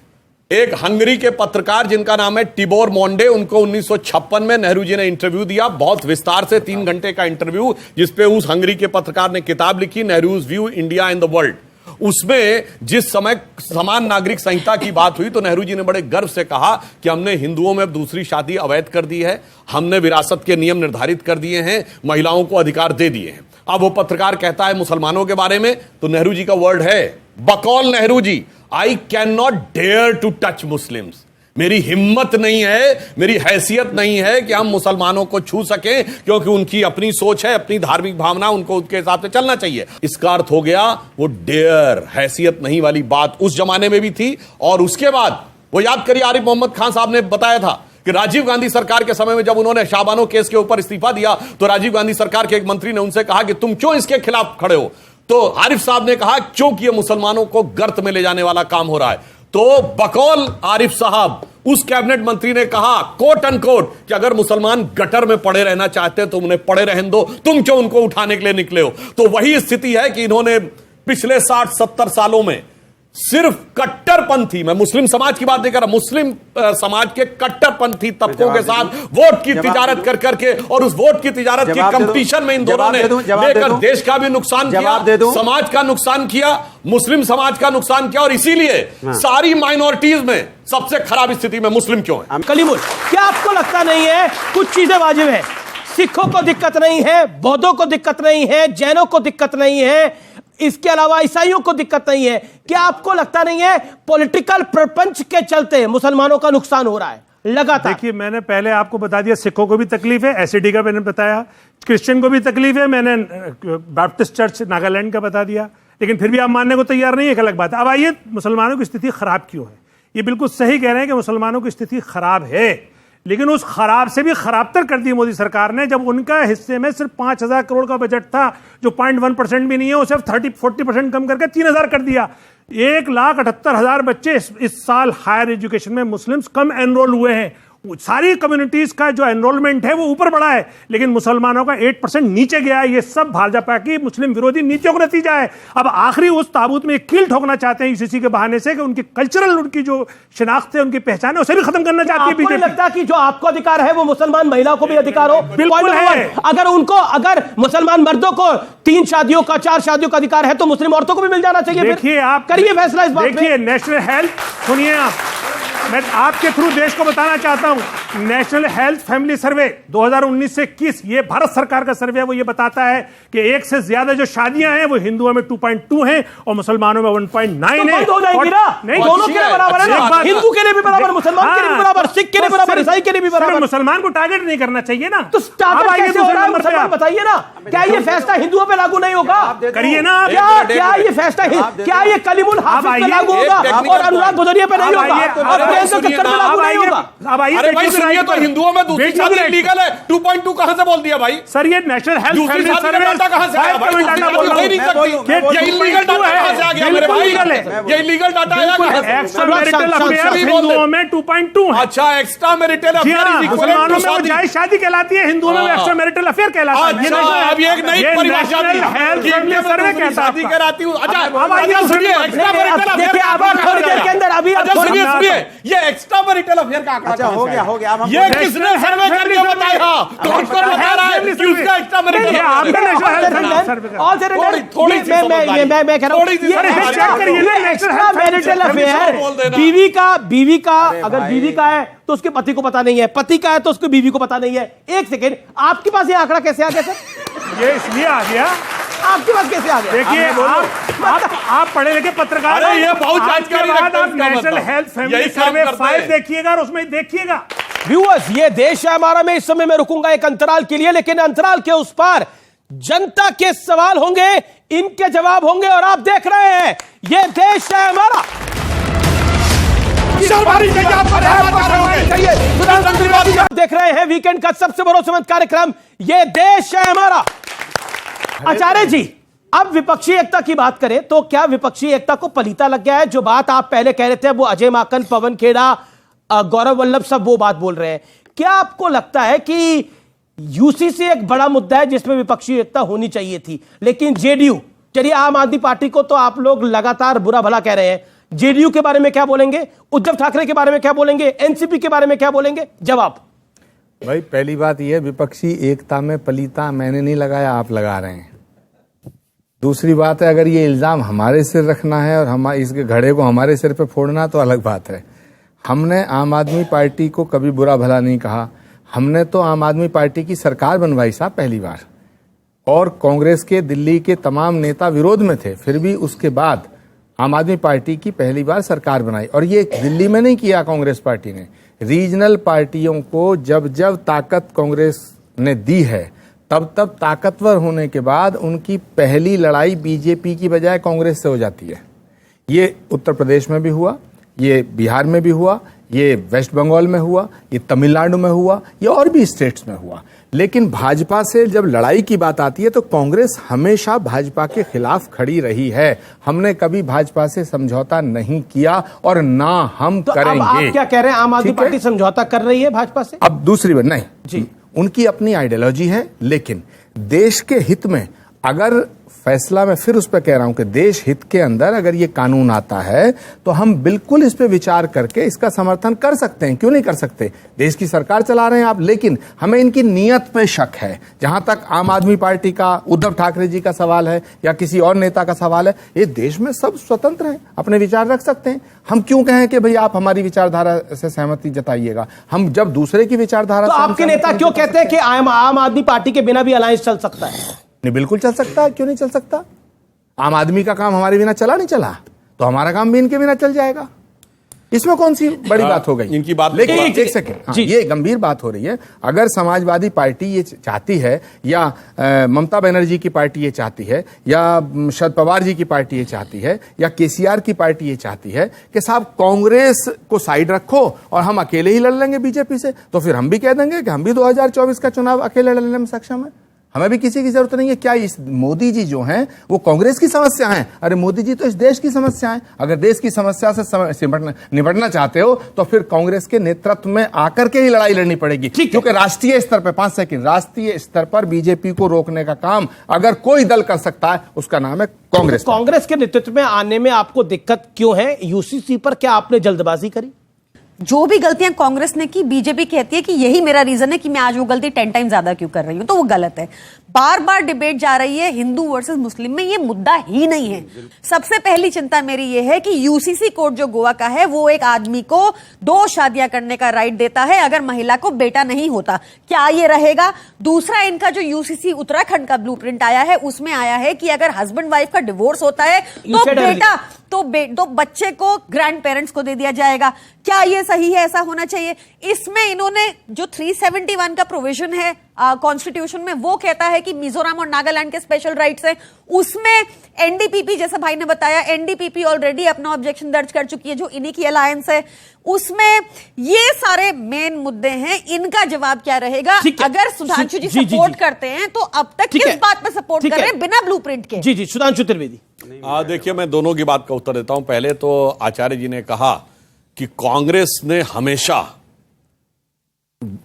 Speaker 13: एक हंगरी के पत्रकार जिनका नाम है टिबोर मोंडे, उनको 1956 में नेहरू जी ने इंटरव्यू दिया, बहुत विस्तार से 3 घंटे का इंटरव्यू, जिसपे उस हंगरी के पत्रकार ने किताब लिखी, Nehru's view India in the world. उसमें जिस समय समान नागरिक संहिता की बात हुई तो नेहरू जी ने बड़े गर्व से कहा कि हमने हिंदुओं में दूसरी शादी अवैध कर दी है, हमने विरासत के नियम निर्धारित कर दिए हैं, महिलाओं को अधिकार दे दिए हैं। अब वो पत्रकार कहता है मुसलमानों के बारे में, तो नेहरू जी का वर्ड है, बकौल Nehru ji, I can not dare to touch Muslims. मेरी हिम्मत नहीं है, मेरी हैसियत नहीं है कि हम मुसलमानों को छू सकें, क्योंकि उनकी अपनी सोच है, अपनी धार्मिक भावना, उनको उनके हिसाब से चलना चाहिए। इसका अर्थ हो गया वो डेयर, हैसियत नहीं वाली बात उस जमाने में भी थी। और उसके बाद वो याद करिए, आरिफ मोहम्मद खान साहब ने बताया था कि राजीव गांधी सरकार के समय में जब उन्होंने शाहबानो केस के ऊपर इस्तीफा दिया तो राजीव गांधी सरकार के एक मंत्री ने उनसे कहा कि तुम क्यों इसके खिलाफ खड़े हो? तो आरिफ साहब ने कहा क्योंकि ये मुसलमानों को गर्त में ले जाने वाला काम हो रहा है। तो बकौल आरिफ साहब, उस कैबिनेट मंत्री ने कहा कोट अनकोट कि अगर मुसलमान गटर में पड़े रहना चाहते हैं तो उन्हें पड़े रहने दो, तुम क्यों उनको उठाने के लिए निकले हो? तो वही स्थिति है कि इन्होंने पिछले 60-70 सालों में सिर्फ कट्टरपंथी, मैं मुस्लिम समाज की बात नहीं कर रहा, मुस्लिम समाज के कट्टरपंथी तबकों के साथ वोट की तिजारत कर करके, और उस वोट की तिजारत की कंपटीशन में इन दोनों ने लेकर देश का भी नुकसान किया, समाज का नुकसान किया, मुस्लिम समाज का नुकसान किया, और इसीलिए सारी माइनॉरिटीज में सबसे खराब स्थिति में मुस्लिम क्यों है?
Speaker 1: कलीमुल, क्या आपको लगता नहीं है कुछ चीजें वाजिब है? सिखों को दिक्कत नहीं है, बौद्धों को दिक्कत नहीं है, जैनों को दिक्कत नहीं है, इसके अलावा ईसाइयों को दिक्कत नहीं है। क्या आपको लगता नहीं है पॉलिटिकल प्रपंच के चलते मुसलमानों का नुकसान हो रहा है लगातार?
Speaker 2: देखिए, मैंने पहले आपको बता दिया, सिखों को भी तकलीफ है, एसईडी का मैंने बताया, क्रिश्चियन को भी तकलीफ है, मैंने बैप्टिस्ट चर्च नागालैंड का बता दिया, लेकिन फिर भी आप मानने को तैयार नहीं है, एक अलग बात है। अब आइए, मुसलमानों की स्थिति खराब क्यों है? ये बिल्कुल सही कह रहे हैं कि मुसलमानों की स्थिति खराब है, लेकिन उस खराब से भी खराबतर कर दी मोदी सरकार ने, जब उनका हिस्से में सिर्फ 5,000 करोड़ का बजट था, जो 0.1% भी नहीं है, उसे 30-40% कम करके 3,000 कर दिया। 1,78,000 बच्चे इस साल हायर एजुकेशन में मुस्लिम्स कम एनरोल हुए हैं। सारी कम्युनिटीज का जो एनरोलमेंट है वो ऊपर बढ़ा है, लेकिन मुसलमानों का 8% नीचे गया है। ये सब भाजपा की मुस्लिम विरोधी नीतियों का नतीजा है। अब आखिरी उस ताबूत में कील ठोकना चाहते हैं यूसीसी के बहाने से कि उनकी कल्चरल, उनकी जो शिनाख्त है, उनकी पहचान है, उसे भी खत्म करना चाहती है
Speaker 1: आपको नहीं
Speaker 2: बीजेपी।
Speaker 1: लगता कि जो आपको अधिकार है वो मुसलमान महिलाओं को भी अधिकार हो?
Speaker 2: बिल्कुल है।
Speaker 1: अगर मुसलमान मर्दों को 3 शादियों का, 4 शादियों का अधिकार है तो मुस्लिम औरतों को भी मिल जाना चाहिए।
Speaker 2: देखिए, आप
Speaker 1: करिए फैसला इस बात पे।
Speaker 2: देखिए, नेशनल हेल्थ, सुनिए आप, मैं आपके थ्रू देश को बताना चाहता हूं, नेशनल हेल्थ फैमिली सर्वे 2019 से 21, ये भारत सरकार का सर्वे है, वो ये बताता है कि 1 से ज्यादा जो शादियां हैं वो हिंदुओं में 2.2 हैं और मुसलमानों में 1.9 है।
Speaker 1: बंद हो जाएगी ना?
Speaker 2: नहीं,
Speaker 1: दोनों के लिए बराबर है ना? हिंदू के लिए भी बराबर, मुसलमान के लिए भी बराबर, सिख के लिए बराबर, ईसाई के लिए भी बराबर।
Speaker 2: मुसलमान को टारगेट नहीं करना चाहिए ना।
Speaker 1: तो टारगेट कैसे हो रहा है? मुसलमान बताइए ना, क्या ये फैसला हिंदुओं पे लागू नहीं होगा?
Speaker 2: करिए ना।
Speaker 1: क्या ये फैसला, क्या ये कलीमुल हाफिज पे लागू होगा और अनुराग भदौरिया पे नहीं होगा और प्रियंका कक्कड़ पे लागू नहीं होगा?
Speaker 2: अब आइए,
Speaker 13: अरे भाई सुनिए, तो हिंदुओं में दूसरी शादी लीगल है, 2.2 कहां से बोल दिया भाई?
Speaker 2: सर, ये नेशनल हेल्थ फैमिली सर्वे
Speaker 13: डाटा कहां से आया भाई? ये इलीगल डाटा कहां से आ गया मेरे भाई? ये इलीगल डाटा आया कहां से?
Speaker 2: एक्स्ट्रा मैरिटल अफेयर हिंदुओं में 2.2 है।
Speaker 13: अच्छा, एक्स्ट्रा मैरिटल अफेयर
Speaker 2: मुसलमानों में वो जायज शादी कहलाती है, हिंदुओं में एक्स्ट्रा मैरिटल अफेयर कहलाता है।
Speaker 13: अब एक नई परिभाषा दी,
Speaker 2: हेल्थ फैमिली सर्वे कहता है
Speaker 13: शादी कराती हूं। अच्छा,
Speaker 2: अब आइए
Speaker 13: सुनिए, एक्स्ट्रा मैरिटल
Speaker 1: देखिए, अब थोड़ी देर के अंदर अभी
Speaker 13: सुनिए, ये एक्स्ट्रा मैरिटल अफेयर का आंकड़ा
Speaker 3: हो गया, हो गया।
Speaker 13: ये किसने सर्वे करके बताया? कौन बता रहा है कि उसका एक्स्ट्रा मैरिटल
Speaker 1: मैं कह रहा हूं एक्स्ट्रा मैरिटल अफेयर बीवी का अगर बीवी का है तो उसके पति को पता नहीं है, पति का है तो उसकी बीवी को पता नहीं है। एक सेकेंड, आपके पास ये आंकड़ा कैसे आ गया सर?
Speaker 2: ये इसलिए आ गया,
Speaker 1: आपके पास कैसे आ गया?
Speaker 2: देखिए, आप पढ़े लिखे पत्रकार,
Speaker 13: ये बहुत जानकारी
Speaker 2: आप नेशनल हेल्थ फैमिली सर्वे 5 देखिएगा और उसमें देखिएगा।
Speaker 1: व्यूअर्स, ये देश है हमारा में इस समय मैं रुकूंगा एक अंतराल के लिए, लेकिन अंतराल के उस पार जनता के सवाल होंगे, इनके जवाब होंगे और आप देख रहे हैं ये देश है हमारा। आप देख रहे हैं वीकेंड का सबसे भरोसेमंद कार्यक्रम ये देश है हमारा। आचार्य जी, अब विपक्षी एकता की बात करें तो क्या विपक्षी एकता को पलीता लग गया है? जो बात आप पहले कह रहे थे वो अजय माकन, पवन खेड़ा, गौरव वल्लभ सब वो बात बोल रहे हैं। क्या आपको लगता है कि यूसीसी एक बड़ा मुद्दा है जिसमें विपक्षी एकता होनी चाहिए थी, लेकिन जेडीयू, चलिए आम आदमी पार्टी को तो आप लोग लगातार बुरा भला कह रहे हैं, जेडीयू के बारे में क्या बोलेंगे? उद्धव ठाकरे के बारे में क्या बोलेंगे? एनसीपी के बारे में क्या बोलेंगे? जवाब।
Speaker 15: भाई, पहली बात यह, विपक्षी एकता में पलीता मैंने नहीं लगाया, आप लगा रहे हैं। दूसरी बात है, अगर ये इल्जाम हमारे सिर रखना है और हम इसके घड़े को हमारे सिर पे फोड़ना तो अलग बात है। हमने आम आदमी पार्टी को कभी बुरा भला नहीं कहा। हमने तो आम आदमी पार्टी की सरकार बनवाई साहब पहली बार, और कांग्रेस के दिल्ली के तमाम नेता विरोध में थे, फिर भी उसके बाद आम आदमी पार्टी की पहली बार सरकार बनाई। और ये दिल्ली में नहीं किया कांग्रेस पार्टी ने, रीजनल पार्टियों को जब जब ताकत कांग्रेस ने दी है तब तब ताकतवर होने के बाद उनकी पहली लड़ाई बीजेपी की बजाय कांग्रेस से हो जाती है। ये उत्तर प्रदेश में भी हुआ, ये बिहार में भी हुआ, ये वेस्ट बंगाल में हुआ, ये तमिलनाडु में हुआ, ये और भी स्टेट्स में हुआ। लेकिन भाजपा से जब लड़ाई की बात आती है तो कांग्रेस हमेशा भाजपा के खिलाफ खड़ी रही है। हमने कभी भाजपा से समझौता नहीं किया और ना हम
Speaker 1: तो
Speaker 15: करेंगे।
Speaker 1: अब आप क्या कह रहे हैं, आम आदमी पार्टी समझौता कर रही है भाजपा से?
Speaker 15: अब दूसरी बात नहीं
Speaker 1: जी,
Speaker 15: उनकी अपनी आइडियोलॉजी है, लेकिन देश के हित में अगर फैसला, मैं फिर उस पर कह रहा हूं कि देश हित के अंदर अगर ये कानून आता है तो हम बिल्कुल इस पे विचार करके इसका समर्थन कर सकते हैं। क्यों नहीं कर सकते? देश की सरकार चला रहे हैं आप, लेकिन हमें इनकी नीयत पे शक है। जहां तक आम आदमी पार्टी का, उद्धव ठाकरे जी का सवाल है या किसी और नेता का सवाल है, ये देश में सब स्वतंत्र हैं, अपने विचार रख सकते हैं। हम क्यों कहें कि भाई आप हमारी विचारधारा से सहमति जताइएगा? हम जब दूसरे की विचारधारा
Speaker 1: तो आपके नेता क्यों कहते हैं कि आम आदमी पार्टी के बिना भी अलायंस चल सकता है?
Speaker 15: नहीं, बिल्कुल चल सकता है, क्यों नहीं चल सकता? आम आदमी का काम हमारे बिना चला नहीं चला, तो हमारा काम भी इनके बिना चल जाएगा। इसमें कौन सी बड़ी बात हो गई?
Speaker 13: इनकी बात,
Speaker 15: लेकिन एक सेकंड, ये गंभीर बात हो रही है। अगर समाजवादी पार्टी ये चाहती है या ममता बनर्जी की पार्टी ये चाहती है या शरद पवार जी की पार्टी ये चाहती है या केसीआर की पार्टी ये चाहती है कि साहब कांग्रेस को साइड रखो और हम अकेले ही लड़ लेंगे बीजेपी से, तो फिर हम भी कह देंगे कि हम भी 2024 का चुनाव अकेले लड़ने में सक्षम है। हमें भी किसी की जरूरत नहीं है। क्या इस मोदी जी जो हैं वो कांग्रेस की समस्या हैं? अरे मोदी जी तो इस देश की समस्या है। अगर देश की समस्या से निपटना चाहते हो तो फिर कांग्रेस के नेतृत्व में आकर के ही लड़ाई लड़नी पड़ेगी, क्योंकि राष्ट्रीय स्तर पर 5 सेकंड राष्ट्रीय स्तर पर बीजेपी को रोकने का काम अगर कोई दल कर सकता है उसका नाम है कांग्रेस।
Speaker 1: कांग्रेस के नेतृत्व में आने में आपको दिक्कत क्यों है? यूसीसी पर क्या आपने जल्दबाजी करी?
Speaker 14: जो भी गलतियां कांग्रेस ने की, बीजेपी कहती है कि यही मेरा रीजन है कि मैं आज वो गलती 10 टाइम ज्यादा क्यों कर रही हूं, तो वो गलत है। बार बार डिबेट जा रही है हिंदू वर्सेस मुस्लिम में, ये मुद्दा ही नहीं है। सबसे पहली चिंता मेरी ये है कि यूसीसी कोर्ट जो गोवा का है वो एक आदमी को 2 शादियां करने का राइट देता है अगर महिला को बेटा नहीं होता। क्या ये रहेगा? दूसरा, इनका जो यूसीसी उत्तराखंड का ब्लूप्रिंट आया है उसमें आया है कि अगर हस्बैंड वाइफ का डिवोर्स होता है तो बेटा तो बच्चे को ग्रैंड पेरेंट्स को दे दिया जाएगा। क्या ये सही है? ऐसा होना चाहिए। इसमें इन्होंने जो 371 का प्रोविजन है कॉन्स्टिट्यूशन में, वो कहता है कि मिजोरम और नागालैंड के स्पेशल राइट्स हैं। उसमें एनडीपीपी, जैसा भाई ने बताया, एनडीपीपी ऑलरेडी अपना ऑब्जेक्शन दर्ज कर चुकी है जो इन्हीं की अलायंस है। उसमें ये सारे मेन मुद्दे हैं। इनका जवाब क्या रहेगा? अगर सुधांशु जी सपोर्ट करते हैं तो अब तक किस बात पे सपोर्ट कर रहे हैं बिना ब्लूप्रिंट के?
Speaker 1: जी सुधांशु त्रिवेदी।
Speaker 13: देखिए, मैं दोनों की बात का उत्तर देता हूं। पहले तो आचार्य जी ने कहा कि कांग्रेस ने हमेशा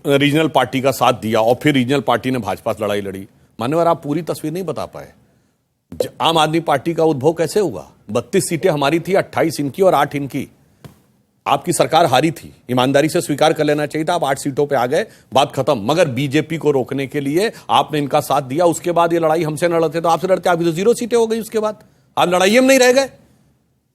Speaker 13: रीजनल पार्टी का साथ दिया और फिर रीजनल पार्टी ने भाजपा से लड़ाई लड़ी। मान्यवर, आप पूरी तस्वीर नहीं बता पाए। आम आदमी पार्टी का उद्भव कैसे हुआ? 32 सीटें हमारी थी, 28 इनकी और 8 इनकी। आपकी सरकार हारी थी, ईमानदारी से स्वीकार कर लेना चाहिए था। आप 8 सीटों पे आ गए, बात खत्म। मगर बीजेपी को रोकने के लिए आपने इनका साथ दिया। उसके बाद ये लड़ाई हमसे न लड़ते तो आपसे लड़ते, आपकी तो 0 सीटें हो गई। उसके बाद आप लड़ाई में नहीं रह गए।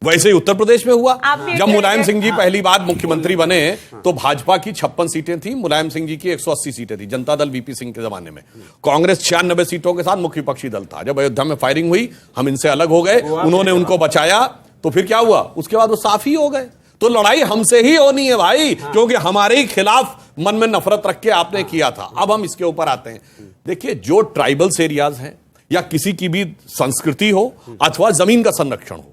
Speaker 13: वैसे ही उत्तर प्रदेश में हुआ। जब मुलायम सिंह जी पहली बार मुख्यमंत्री बने तो भाजपा की 56 सीटें थी, मुलायम सिंह जी की 180 सीटें थी। जनता दल वीपी सिंह के जमाने में कांग्रेस 96 सीटों के साथ मुख्य विपक्षी दल था। जब अयोध्या में फायरिंग हुई, हम इनसे अलग हो गए, उन्होंने उनको बचाया, तो फिर क्या हुआ? उसके बाद वो साफ ही हो गए। तो लड़ाई हमसे ही होनी है भाई, क्योंकि हमारे ही खिलाफ मन में नफरत रख के आपने किया था। अब हम इसके ऊपर आते हैं। देखिए, जो ट्राइबल्स एरियाज हैं या किसी की भी संस्कृति हो अथवा जमीन का संरक्षण हो,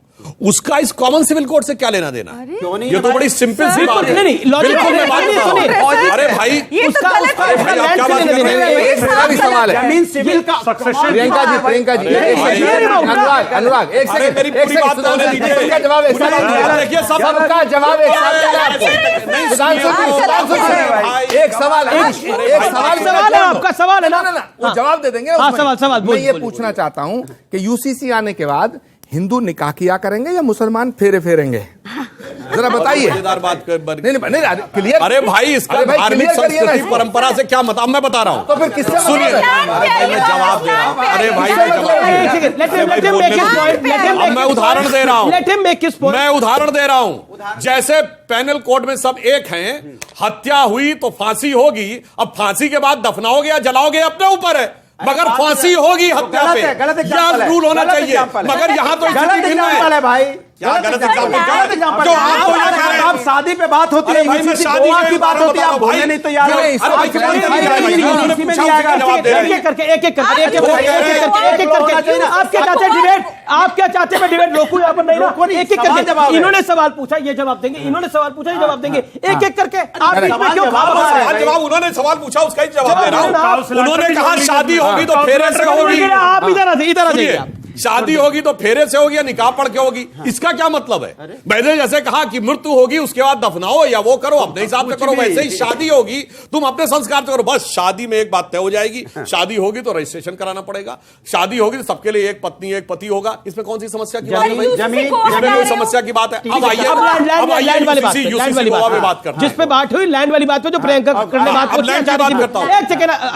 Speaker 13: उसका इस कॉमन सिविल कोड से क्या लेना देना? ये तो बड़ी सिंपल सी बात है। अरे भाई,
Speaker 15: उसका क्या बात कर रहे हैं? सवाल है जमीन सिविल का। प्रियंका जी अनुराग एक सेकंड, मेरी पूरी बात होने दीजिए। का जवाब देखिए, सबका जवाब एक सवाल
Speaker 1: है। आपका सवाल है ना?
Speaker 15: वो जवाब दे देंगे।
Speaker 1: सवाल
Speaker 15: मैं ये पूछना चाहता हूं कि यूसीसी आने के बाद हिंदू निकाह किया करेंगे या मुसलमान फेरे फेरेंगे? जरा बताइए।
Speaker 13: क्लियर। अरे भाई, इसका धार्मिक संस्कृति परंपरा से क्या मतलब? मैं बता रहा हूं।
Speaker 15: तो फिर किससे?
Speaker 13: सुनिए, मैं जवाब दे रहा हूं। अरे भाई, मैं उदाहरण दे रहा हूं। मैं उदाहरण दे रहा हूं। जैसे पैनल कोर्ट में सब एक हैं, हत्या हुई तो फांसी होगी। अब फांसी के बाद दफनाओगे या जलाओगे अपने ऊपर है, मगर फांसी होगी हत्या पे। यह रूल होना चाहिए। मगर यहाँ तो
Speaker 3: है भाई।
Speaker 13: गलत एग्जाम्पल। जो
Speaker 3: आप शादी पे बात होती है, शादी की बात होती है, आप बोले नहीं तो यार।
Speaker 1: एक आपके चाहते मैं डिबेट रोकूं यहाँ पर? नहीं, एक एक करके इन्होंने सवाल पूछा, ये जवाब देंगे, इन्होंने सवाल पूछा, ये जवाब देंगे, एक एक करके। आप
Speaker 13: जवाब, उन्होंने सवाल पूछा, उसका ही जवाब दे रहा हूं। उन्होंने कहा शादी होगी तो फेरे से होगी।
Speaker 1: आप इधर आ जाइए।
Speaker 13: शादी होगी तो फेरे से होगी या निकाह पढ़ के होगी? इसका क्या मतलब है? मैंने जैसे कहा कि मृत्यु होगी उसके बाद दफनाओ या वो करो, अपने हिसाब से करो। वैसे ही शादी होगी, तुम अपने संस्कार से करो। बस शादी में एक बात तय हो जाएगी, शादी होगी तो रजिस्ट्रेशन कराना पड़ेगा। शादी होगी तो सबके लिए एक पत्नी एक पति होगा। इसमें कौन सी समस्या की बात है? इसमें कोई समस्या की बात है? अब आइए
Speaker 1: लैंड वाली बात करते हैं, जिस पे बात हुई लैंड वाली बात पे, जो प्रियंका करने बात करता हूं।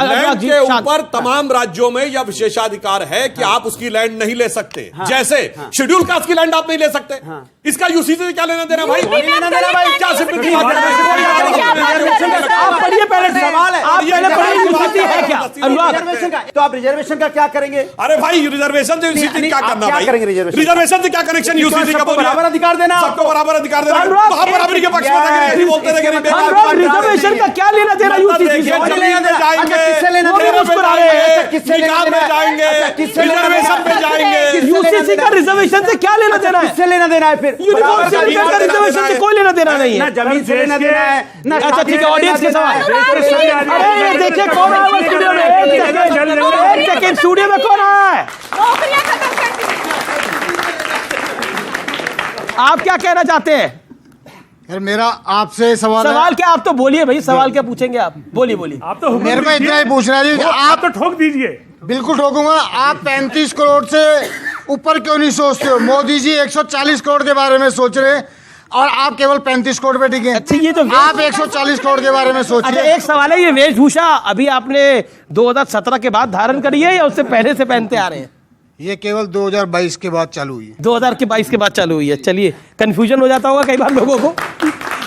Speaker 13: लैंड के ऊपर तमाम राज्यों में यह विशेषाधिकार है कि आप उसकी लैंड नहीं ले सकते। जैसे शेड्यूल कास्ट की लैंड आप नहीं ले सकते। इसका यूसीसी से क्या लेना देना भाई? क्या सिंपल बात
Speaker 3: है? तो आप रिजर्वेशन का क्या करेंगे?
Speaker 13: अरे भाई, रिजर्वेशन से यूसीसी क्या करना भाई? रिजर्वेशन से क्या कनेक्शन यूसीसी का?
Speaker 3: बराबर अधिकार देना,
Speaker 13: सबको बराबर अधिकार देना। बराबरी के पक्ष में बोलते रहे।
Speaker 1: रिजर्वेशन का क्या लेना देना यूसीसी से?
Speaker 13: रिजर्वेशन पे जाएंगे।
Speaker 1: यूसीसी का रिजर्वेशन से क्या लेना देना है?
Speaker 3: किससे लेना देना है? फिर
Speaker 1: यूनिवर्सिटी का रिजर्वेशन रिजर्वेशन से कोई लेना देना नहीं है,
Speaker 3: ना जमीन से लेना देना है, ना
Speaker 1: अच्छा ठीक है, ऑडियंस के सवाल। अरे देखिए कौन आया हुआ स्टूडियो में, एक सेकंड स्टूडियो में कौन आया है? आप क्या कहना चाहते हैं?
Speaker 17: यार मेरा आपसे
Speaker 1: सवाल क्या? आप तो बोलिए भाई, सवाल क्या पूछेंगे आप? बोलिए।
Speaker 2: आप तो
Speaker 17: मेरे को इतना ही पूछ रहा है,
Speaker 2: आप तो ठोक दीजिए।
Speaker 17: बिल्कुल ठोकूंगा। आप 35 करोड़ से ऊपर क्यों नहीं सोचते हो? मोदी जी 140 करोड़ के बारे में सोच रहे हैं और आप केवल 35 करोड़ पे टिके।
Speaker 1: अच्छा, ये तो
Speaker 17: आप 140 करोड़ के बारे में सोचिए।
Speaker 1: अच्छा, एक सवाल है, ये वेशभूषा अभी आपने 2017 के बाद धारण करी है या उससे पहले से पहनते आ रहे हैं?
Speaker 17: ये केवल 2022 के बाद चालू हुई है।
Speaker 1: 2022 के बाद चालू हुई है। चलिए, कंफ्यूजन हो जाता होगा कई बार लोगों को,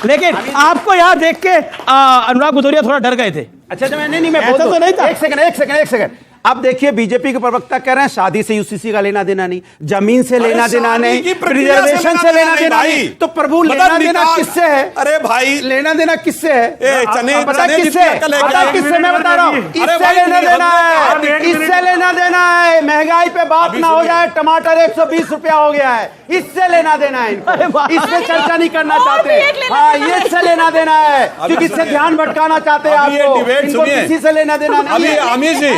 Speaker 1: लेकिन आपको यार देख के अनुराग भदौरिया थोड़ा डर गए थे।
Speaker 3: अच्छा मैं
Speaker 1: ऐसा तो नहीं था।
Speaker 3: एक सेकंड। अब देखिए, बीजेपी के प्रवक्ता कह रहे हैं शादी से यूसीसी का लेना देना नहीं, जमीन से लेना देना नहीं, रिजर्वेशन से लेना देना नहीं, तो प्रभु लेना देना किससे है?
Speaker 13: अरे भाई,
Speaker 3: लेना देना किससे है?
Speaker 13: बता
Speaker 3: किससे? मैं बता रहा हूँ, इससे लेना देना है, इससे लेना देना है। महंगाई पे बात ना हो जाए, टमाटर 120 रुपया हो गया है, इससे लेना देना है। इससे चर्चा नहीं करना चाहते। हाँ, ये इससे लेना देना है, क्योंकि इससे ध्यान भटकाना चाहते हैं आपको। इनको किसी से लेना देना नहीं है।
Speaker 13: अमीर जी,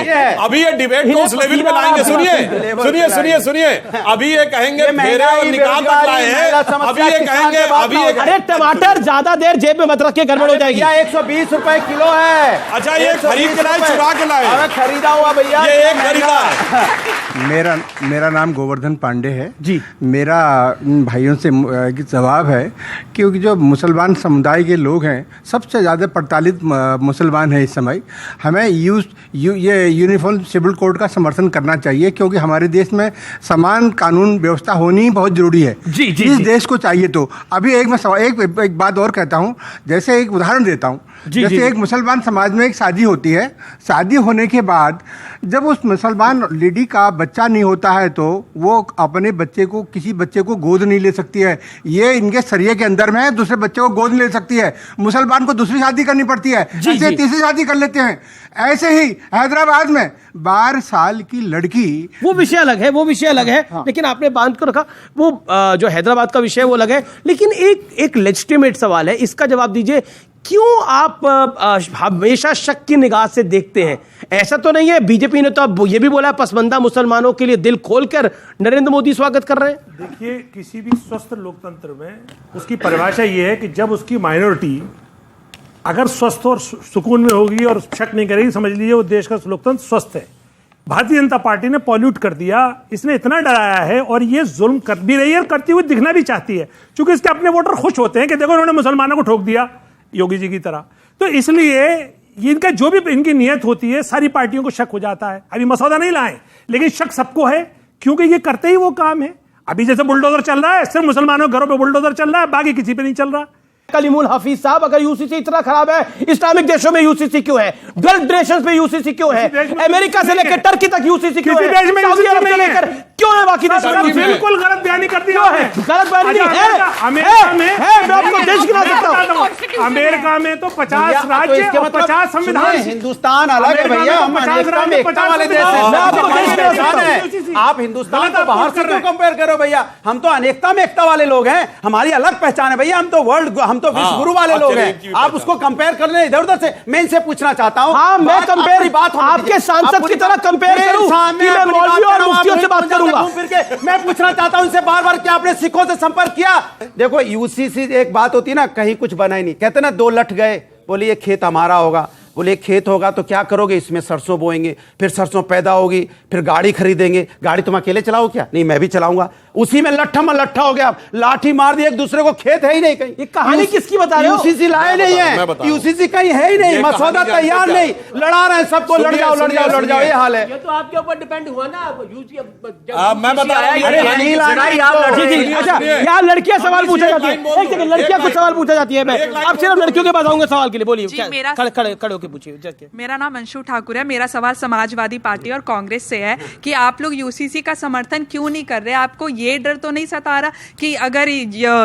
Speaker 13: अभी ये डिबेट को उस लेवल पे लाएंगे। सुनिए, अभी ये कहेंगे फेरे और निकाल तक लाए हैं, अभी ये कहेंगे
Speaker 1: अरे टमाटर ज्यादा देर जेब में मत रखिए, गड़बड़ हो जाएगी।
Speaker 3: 120 रुपए किलो है।
Speaker 13: अच्छा, ये खरीद के लाए, चुरा के लाए?
Speaker 3: अरे खरीदा हुआ भैया,
Speaker 13: ये एक खरीदा है।
Speaker 16: मेरा नाम गोवर्धन पांडे है
Speaker 1: जी।
Speaker 16: मेरा भाइयों से जवाब है, क्योंकि जो मुसलमान समुदाय के लोग हैं सबसे ज़्यादा प्रताड़ित मुसलमान है इस समय। हमें ये यूनिफॉर्म सिविल कोड का समर्थन करना चाहिए, क्योंकि हमारे देश में समान कानून व्यवस्था होनी बहुत जरूरी है। इस देश को चाहिए। तो अभी एक बात और कहता हूँ, जैसे एक उदाहरण देता हूँ। जैसे एक मुसलमान समाज में एक शादी होती है, शादी होने के बाद जब उस मुसलमान लेडी का बच्चा नहीं होता है तो वो अपने बच्चे को, किसी बच्चे को गोद नहीं ले सकती है। ये इनके शरीयत के अंदर में है, दूसरे बच्चे को गोद नहीं ले सकती है। मुसलमान को दूसरी शादी करनी पड़ती है, ऐसे तीसरी शादी कर लेते हैं। ऐसे ही हैदराबाद में 12 साल की लड़की,
Speaker 1: वो विषय अलग है, हाँ। लेकिन आपने बांध कर रखा वो जो हैदराबाद का विषय वो अलग है। लेकिन एक लेजिटिमेट सवाल है, इसका जवाब दीजिए। क्यों आप हमेशा शक की निगाह से देखते हैं? ऐसा तो नहीं है, बीजेपी ने तो अब ये भी बोला पसमानदा मुसलमानों के लिए दिल खोलकर नरेंद्र मोदी स्वागत कर रहे हैं।
Speaker 2: देखिए, किसी भी स्वस्थ लोकतंत्र में उसकी परिभाषा ये है कि जब उसकी माइनॉरिटी अगर स्वस्थ और सुकून में होगी और शक नहीं करेगी, समझ लीजिए वो देश का लोकतंत्र स्वस्थ है। भारतीय जनता पार्टी ने पॉल्यूट कर दिया, इसने इतना डराया है और ये जुल्म कर भी रही है और करती हुई दिखना भी चाहती है, क्योंकि इसके अपने वोटर खुश होते हैं कि देखो उन्होंने मुसलमानों को ठोक दिया योगी जी की तरह। तो इसलिए ये इनका जो भी इनकी नियत होती है, सारी पार्टियों को शक हो जाता है। अभी मसौदा नहीं लाए, लेकिन शक सबको है, क्योंकि ये करते ही वो काम है। अभी जैसे बुलडोजर चल रहा है, सिर्फ मुसलमानों के घरों पे बुलडोजर चल रहा है, बाकी किसी पे नहीं चल रहा।
Speaker 1: कलीमुल हफीज साहब, अगर यूसीसी इतना खराब है, इस्लामिक देशों में यूसीसी क्यों है? गल्फ नेशंस में यूसीसी क्यों है? अमेरिका से लेकर टर्की तक यूसीसी क्यों है? सऊदी अरब से लेकर क्यों है बाकी देशों में?
Speaker 2: बिल्कुल गलत बयानी कर दिया है।
Speaker 1: गलत बयानी है।
Speaker 2: अमेरिका में
Speaker 1: मैं आपको देश गिना सकता हूं।
Speaker 2: अमेरिका में तो 50 राज्य और 50 संविधान।
Speaker 3: हिंदुस्तान अलग है भैया, हम अनेकता में एकता वाले देश हैं। आप हिंदुस्तान को बाहर से क्यों कंपेयर करो भैया? हम तो अनेकता में एकता वाले लोग हैं, हमारी अलग पहचान है भैया। हम तो वर्ल्ड, हम तो विश्व गुरु वाले लोग हैं। आप उसको कंपेयर कर ले इधर उधर से। मैं इनसे पूछना चाहता हूं,
Speaker 1: हाँ, मैं कंपेयर बात आपके सांसद की तरह कंपेयर करूं कि मैं मौलवी और मुफ्तियों से बात करूंगा?
Speaker 3: मैं पूछना चाहता हूं इनसे बार बार कि आपने सिखों से संपर्क किया? देखो, यूसीसी एक बात होती है ना, कहीं कुछ बना ही नहीं। कहते ना, 2 लठ गए, बोले ये खेत हमारा होगा। बोले खेत होगा तो क्या करोगे? इसमें सरसों बोएंगे, फिर सरसों पैदा होगी, फिर गाड़ी खरीदेंगे। गाड़ी तुम अकेले चलाओ क्या? नहीं, मैं भी चलाऊंगा। उसी में लट्ठा मलट्ठा हो गया, लाठी मार दी एक दूसरे को। खेत है ही नहीं कहीं।
Speaker 1: ये कहानी किसकी बता रहे हो?
Speaker 3: यूसीसी लाए नहीं है, यूसीसी कहीं है ही नहीं, मसौदा तैयार नहीं, लड़ा रहे हैं सबको, लड़ जाओ लड़ जाओ लड़ जाओ, ये हाल है।
Speaker 16: ये तो आपके ऊपर डिपेंड हुआ ना।
Speaker 13: मैं बता रहा हूं।
Speaker 1: अच्छा, यार लड़कियां सवाल पूछा जाती है, एक सेकंड, लड़कियां कुछ सवाल पूछा जाती है। मैं अब सिर्फ लड़कियों के पास आऊंगा सवाल के लिए। बोलिए, खड़े होकर पूछिए।
Speaker 18: मेरा नाम अंशु ठाकुर है। मेरा सवाल समाजवादी पार्टी और कांग्रेस से है कि आप लोग यूसीसी का समर्थन क्यों नहीं कर रहे? आपको ये डर तो नहीं सता रहा कि अगर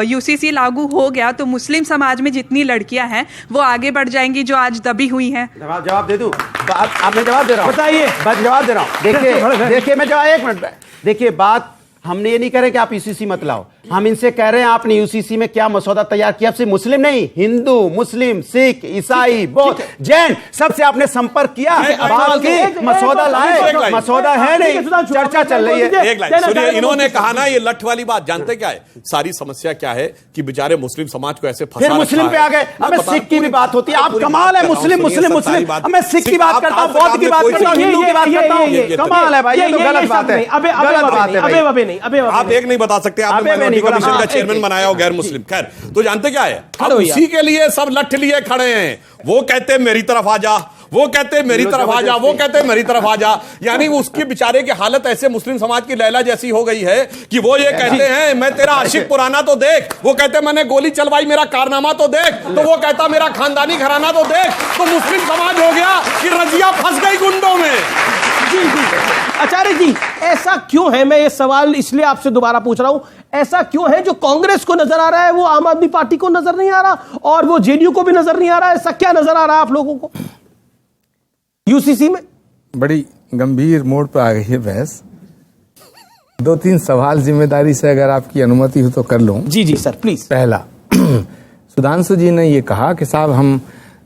Speaker 18: यूसीसी लागू हो गया तो मुस्लिम समाज में जितनी लड़कियां हैं वो आगे बढ़ जाएंगी जो आज दबी हुई हैं?
Speaker 3: जवाब दे दूं? आपने जवाब दे रहा हूं,
Speaker 1: बताइए।
Speaker 3: बस जवाब दे रहा हूं। देखिए मैं जवाब, एक मिनट। देखिए, बात हमने ये नहीं कह रहे कि आप यूसीसी मत लाओ। हम इनसे कह रहे हैं आपने यूसीसी में क्या मसौदा तैयार किया, सिर्फ मुस्लिम नहीं, हिंदू, मुस्लिम, सिख, ईसाई, बौद्ध, जैन, सबसे आपने संपर्क किया, बात की, मसौदा लाए, मसौदा है नहीं, चर्चा चल रही है।
Speaker 13: एक लाइन सुनिए, इन्होंने कहा ना ये लठ वाली बात, जानते क्या है सारी समस्या क्या है कि बेचारे मुस्लिम समाज को ऐसे फंसा
Speaker 3: फिर मुस्लिम पे आ गए, हमें सिख की भी बात होती है, आप कमाल है, मुस्लिम मुस्लिम मुस्लिम, मैं सिख की बात करता हूं, बौद्ध की बात करता हूं, हिंदू की बात करता हूं, कमाल है भाई, ये तो गलत बात है, गलत बात है भाई।
Speaker 13: आप एक नहीं बता सकते, आपने माइनॉरिटी कमीशन का चेयरमैन बनाया हो गैर मुस्लिम, खैर तो जानते क्या है, अब उसी के लिए सब लठ लिए खड़े हैं, वो कहते मेरी तरफ आ जा, वो कहते मेरी तरफ आ जा, वो कहते मेरी तरफ आ जा, यानी उसके बेचारे की हालत ऐसे मुस्लिम समाज की लैला जैसी हो गई है कि वो ये कहते हैं मैं तेरा आशिक पुराना तो देख, वो कहते मैंने गोली चलवाई मेरा कारनामा तो देख, तो वो कहता मेरा खानदानी घराना तो देख, तो मुस्लिम समाज हो गया कि रजिया फंस गई गुंडों में।
Speaker 1: जी जी आचार्य जी, ऐसा क्यों है, मैं ये सवाल इसलिए आपसे दोबारा पूछ रहा हूं, ऐसा क्यों है जो कांग्रेस को नजर आ रहा है वो आम आदमी पार्टी को नजर नहीं आ रहा और वो जेडीयू को भी नजर नहीं आ रहा, ऐसा क्या नजर आ रहा है आप लोगों को यूसीसी में?
Speaker 15: बड़ी गंभीर मोड़ पर आ गई है बहस। 2-3 सवाल जिम्मेदारी से अगर आपकी अनुमति हो तो कर लूं।
Speaker 1: जी जी सर प्लीज।
Speaker 15: पहला, सुधांशु जी ने ये कहा कि साहब हम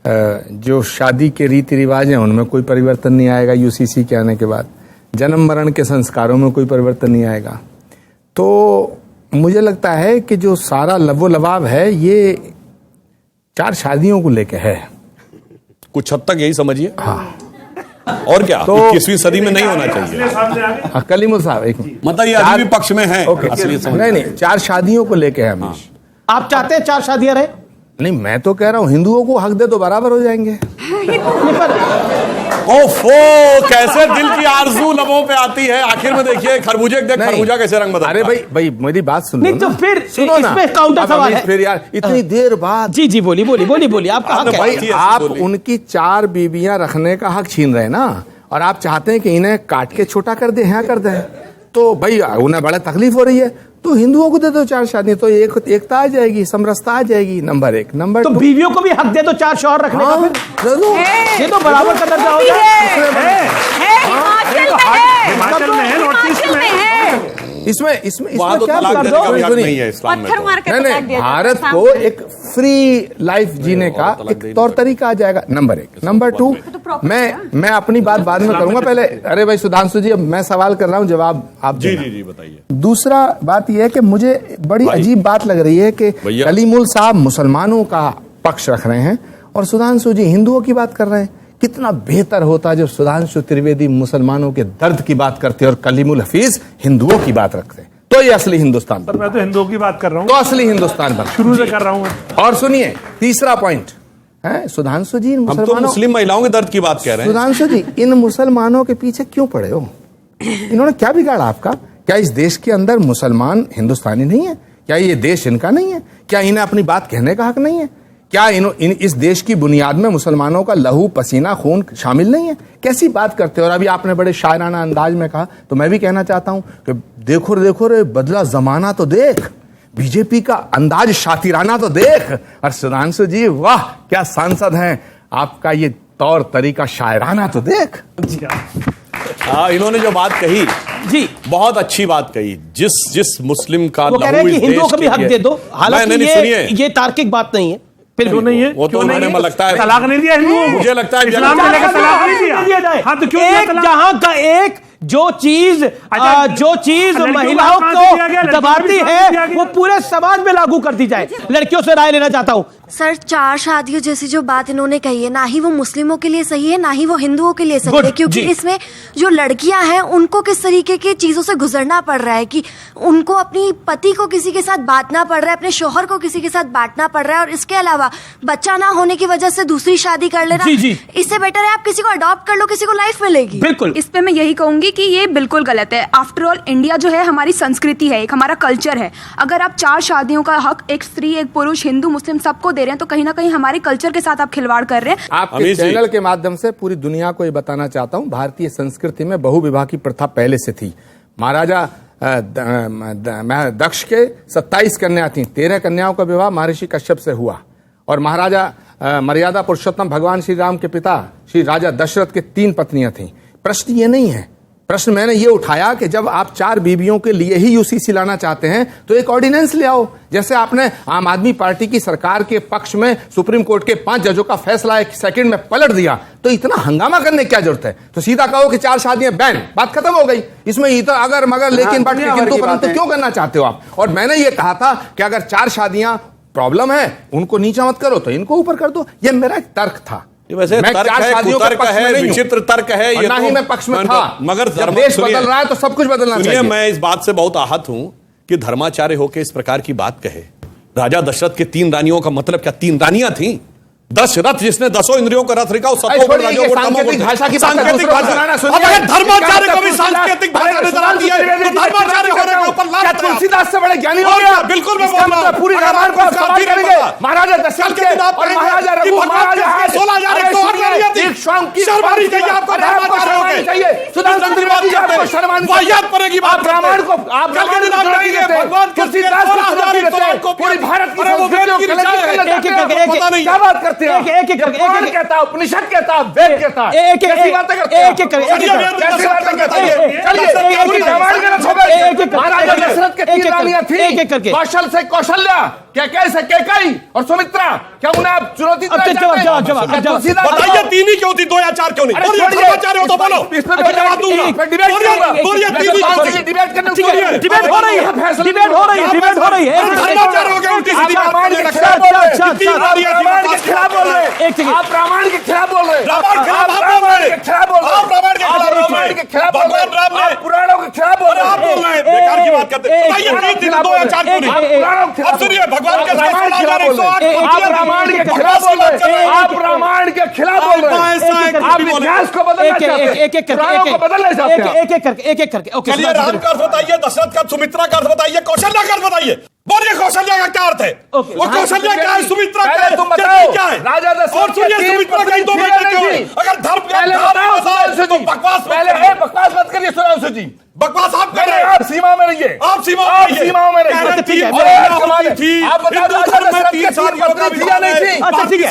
Speaker 15: जो शादी के रीति रिवाज हैं उनमें कोई परिवर्तन नहीं आएगा यूसीसी के आने के बाद, जन्म मरण के संस्कारों में कोई परिवर्तन नहीं आएगा, तो मुझे लगता है कि जो सारा लबो लबाब है ये 4 शादियों को लेके है,
Speaker 13: कुछ हद तक यही समझिए।
Speaker 15: हाँ
Speaker 13: और क्या तो 21वीं सदी में नहीं होना चाहिए।
Speaker 15: कलीमुल साहब एक
Speaker 13: मतलब ये अभी भी पक्ष में है।
Speaker 15: नहीं 4 शादियों को लेके है हमेश।
Speaker 1: आप चाहते हैं 4 शादियां रहे?
Speaker 15: नहीं मैं तो कह रहा हूं हिंदुओं को हक दे तो बराबर हो जाएंगे।
Speaker 13: ओफो कैसे दिल की आरज़ू लबों पे आती है, आखिर में देखिए खरबूजे देख खरबूजा कैसे रंग बदलता है।
Speaker 15: अरे भाई मेरी बात सुनो।
Speaker 1: नहीं तो फिर
Speaker 15: सुनो ना,
Speaker 1: इसमें काउंटर सवाल है।
Speaker 15: फिर यार इतनी देर बाद।
Speaker 1: जी जी बोलिए आप कहा
Speaker 15: भाई आप उनकी 4 बीबियां रखने का हक छीन रहे ना, और आप चाहते हैं कि इन्हें काट के छोटा कर दे, यहाँ कर दे, तो भाई उन्हें बड़ा तकलीफ हो रही है, तो हिंदुओं को दे दो 4 शादियां, तो एकता आ जाएगी, समरसता आ जाएगी। नंबर 1। नंबर 2
Speaker 1: बीवियों को भी हक दे दो 4 शौहर रखने का, फिर ये तो बराबर का दर्जा होगा।
Speaker 2: हिमाचल में है, नॉर्थ ईस्ट में है।
Speaker 15: इसमें
Speaker 13: तो
Speaker 15: क्या
Speaker 13: नहीं है इस्लाम में।
Speaker 15: नहीं भारत को एक फ्री लाइफ जीने का एक तौर तरीका आ जाएगा। नंबर 1। नंबर 2 मैं अपनी बात बाद में करूंगा, पहले अरे भाई सुधांशु जी अब मैं सवाल कर रहा हूं, जवाब आप
Speaker 13: जी बताइए।
Speaker 15: दूसरा बात यह है कि मुझे बड़ी अजीब बात लग रही है कि कलीमुल साहब मुसलमानों का पक्ष रख रहे हैं और सुधांशु जी हिंदुओं की बात कर रहे हैं। कितना बेहतर होता जब सुधांशु त्रिवेदी मुसलमानों के दर्द की बात करते और कलीमुल हफीज हिंदुओं की बात रखते, तो ये असली हिंदुस्तान
Speaker 2: पर मैं तो हिंदुओं की बात कर रहा हूं,
Speaker 15: तो असली हिंदुस्तान बन
Speaker 2: शुरू से कर रहा हूं।
Speaker 15: और सुनिए तीसरा पॉइंट है सुधांशु जी,
Speaker 13: हम तो मुस्लिम महिलाओं के दर्द की बात कह रहे हैं।
Speaker 15: सुधांशु जी इन मुसलमानों के पीछे क्यों पड़े हो? इन्होंने क्या बिगाड़ा आपका? क्या इस देश के अंदर मुसलमान हिंदुस्तानी नहीं है? क्या ये देश इनका नहीं है? क्या इन्हें अपनी बात कहने का हक नहीं है? क्या इस देश की बुनियाद में मुसलमानों का लहू पसीना खून शामिल नहीं है? कैसी बात करते हो? और अभी आपने बड़े शायराना अंदाज में कहा, तो मैं भी कहना चाहता हूं कि देखो रे बदला जमाना तो देख, बीजेपी का अंदाज शातिराना तो देख। और सुधांशु जी वाह क्या सांसद हैं, आपका ये तौर तरीका शायराना तो देख।
Speaker 13: हाँ इन्होंने जो बात कही
Speaker 1: जी
Speaker 13: बहुत अच्छी बात कही, जिस मुस्लिम का
Speaker 1: वो कह रहे हैं कि हिंदुओं को भी हक दे दो, हालांकि ये तार्किक बात नहीं है।
Speaker 2: फिर क्यों नहीं है?
Speaker 13: वो तो उन्होंने मुझे लगता है
Speaker 2: तलाक नहीं दिया हिंदुओं को,
Speaker 13: मुझे लगता है
Speaker 2: इस्लाम में लेकर तलाक नहीं दिया। हाँ तो क्यों
Speaker 1: एक जहां का एक जो चीज महिलाओं को दबाती है वो पूरे समाज में लागू कर दी जाए। लड़कियों से राय लेना चाहता हूँ
Speaker 19: सर। 4 शादियों जैसी जो बात इन्होंने कही है, ना ही वो मुस्लिमों के लिए सही है, ना ही वो हिंदुओं के लिए सही है, क्योंकि इसमें जो लड़कियां हैं उनको किस तरीके की चीजों से गुजरना पड़ रहा है कि उनको अपनी पति को किसी के साथ बांटना पड़ रहा है, अपने शोहर को किसी के साथ बांटना पड़ रहा है, और इसके अलावा बच्चा ना होने की वजह से दूसरी शादी कर लेना। इससे बेटर है आप किसी को अडॉप्ट कर लो, किसी को लाइफ मिलेगी।
Speaker 1: बिल्कुल,
Speaker 20: इस पे मैं यही कहूंगी कि ये बिल्कुल गलत है। आफ्टर ऑल इंडिया जो है हमारी संस्कृति है, एक हमारा कल्चर है। अगर आप 4 शादियों का हक एक स्त्री एक पुरुष हिंदू मुस्लिम सबको दे रहे हैं, तो कहीं ना कहीं हमारे कल्चर के साथ आप खिलवाड़ कर रहे हैं।
Speaker 15: आपके चैनल के माध्यम से पूरी दुनिया को ये बताना चाहता हूँ, भारतीय संस्कृति में बहुविवाह की प्रथा पहले से थी। महाराजा दक्ष के 27 कन्या थी, 13 कन्याओं का विवाह महर्षि कश्यप से हुआ, और महाराजा मर्यादा पुरुषोत्तम भगवान श्री राम के पिता श्री राजा दशरथ के 3 पत्नियां थीं। प्रश्न ये नहीं है प्रश्न मैंने ये उठाया कि जब आप 4 बीवियों के लिए ही यूसीसी लाना चाहते हैं तो एक ऑर्डिनेंस ले आओ, जैसे आपने आम आदमी पार्टी की सरकार के पक्ष में सुप्रीम कोर्ट के 5 जजों का फैसला 1 सेकंड में पलट दिया, तो इतना हंगामा करने की क्या जरूरत है? तो सीधा कहो कि 4 शादियां बैन, बात खत्म हो गई। इसमें इतना अगर मगर लेकिन बट के किंतु परंतु क्यों करना चाहते हो आप? और मैंने ये कहा था कि अगर 4 शादियां प्रॉब्लम है, उनको नीचा मत करो तो इनको ऊपर कर दो। ये मेरा एक तर्क था।
Speaker 13: वैसे तर्क है, विचित्र तर्क है ये,
Speaker 15: ना ही मैं पक्ष में था,
Speaker 13: मगर
Speaker 15: जब देश बदल रहा है तो सब कुछ बदलना चाहिए।
Speaker 13: मैं इस बात से बहुत आहत हूं कि धर्माचार्य होकर इस प्रकार की बात कहे। राजा दशरथ के 3 रानियों का मतलब क्या 3 रानियां थी? 10 रथ, जिसने 10 इंद्रियों का रथ रिका,
Speaker 15: सांकेतिक भाषा की
Speaker 13: सांकेतिक भाषा। धर्माचार्य को भी सांकेतिक भाषा नजर आती है तो धर्माचार्य होने के ऊपर लात है।
Speaker 15: तुलसीदास से बड़े ज्ञानी हो गया। बिल्कुल मैं बोल रहा हूं, पूरी रामायण को सवाल करेंगे। महाराजा दशरथ के और महाराजा रघु, महाराजा 16,108 एक शाम की शर्मानी चाहिए आपको, धर्माचार्य होके चाहिए। सुधांशु त्रिवेदी जी आपको शर्मानी
Speaker 13: वाहियात पड़ेगी बात।
Speaker 15: रामायण को आप रामायण नाम करेंगे, भगवान तुलसीदास को पूरी भारत की क्या बात करते हैं? एक कहता, उपनिषद कहता, वेद कहता, कैसी बातें करते हैं? कैसी बातें करते हैं? चलिए पूरी रामायण के रथ हो गए। महाराजा दशरथ के 3 रानियां थी, कौशल से कौशल्या, कैकेयी से कैकेयी और सुमित्रा। क्या उन्हें आप चुनौती देना चाहते हैं?
Speaker 13: बताइए 3 ही क्यों थी, 2 या 4 क्यों नहीं? बोलिए, धर्माचार्य हो तो बोलो, मैं जवाब दूंगा। बोलिए 3 ही क्यों थी?
Speaker 15: डिबेट करने
Speaker 1: डिबेट हो रही है, डिबेट हो रही है, डिबेट हो रही है।
Speaker 13: धर्माचार्य हो गया, उल्टी सीधी बात करने लगता है।
Speaker 15: रामायण के खिलाफ बोल रहे हैं, आप रामायण के खिलाफ बोल रहे हैं,
Speaker 13: रामायण के खिलाफ बोल रहे हैं,
Speaker 15: रामायण के खिलाफ भगवान राम ने पुराणों के खिलाफ बोल रहे हैं,
Speaker 13: आप बोल रहे हैं, बेकार की बात करते हैं। बताइए 2 या 4 क्यों नहीं? अब सुनिए, भगवान के
Speaker 15: आप रामायण के खिलाफ बोल रहे हैं, आप रामायण के खिलाफ बोल रहे हैं, आप इतिहास को बदलना चाहते हैं,
Speaker 1: एक एक करके
Speaker 13: चलिए, राम का अर्थ बताइए, दशरथ का, सुमित्रा का अर्थ बताइए, कौशल्या का अर्थ बताइए। बोलिए कौशल्या का क्या अर्थ है? वो कौशल्या क्या है, सुमित्रा क्या है,
Speaker 15: तुम बताओ।
Speaker 13: क्या है?
Speaker 15: राजा दशरथ
Speaker 13: और सुनिए, सुमित्रा का 2 बेटे क्यों है? अगर धर्म तो बकवास
Speaker 15: बकवास मत करिए सुधांशु जी,
Speaker 13: बकवास आप कर रहे हैं।
Speaker 15: आप सीमा में रहिए,
Speaker 13: आप सीमा में रहिए।
Speaker 15: आप बताओ राजा दशरथ के 3 पत्नी थी या नहीं थी?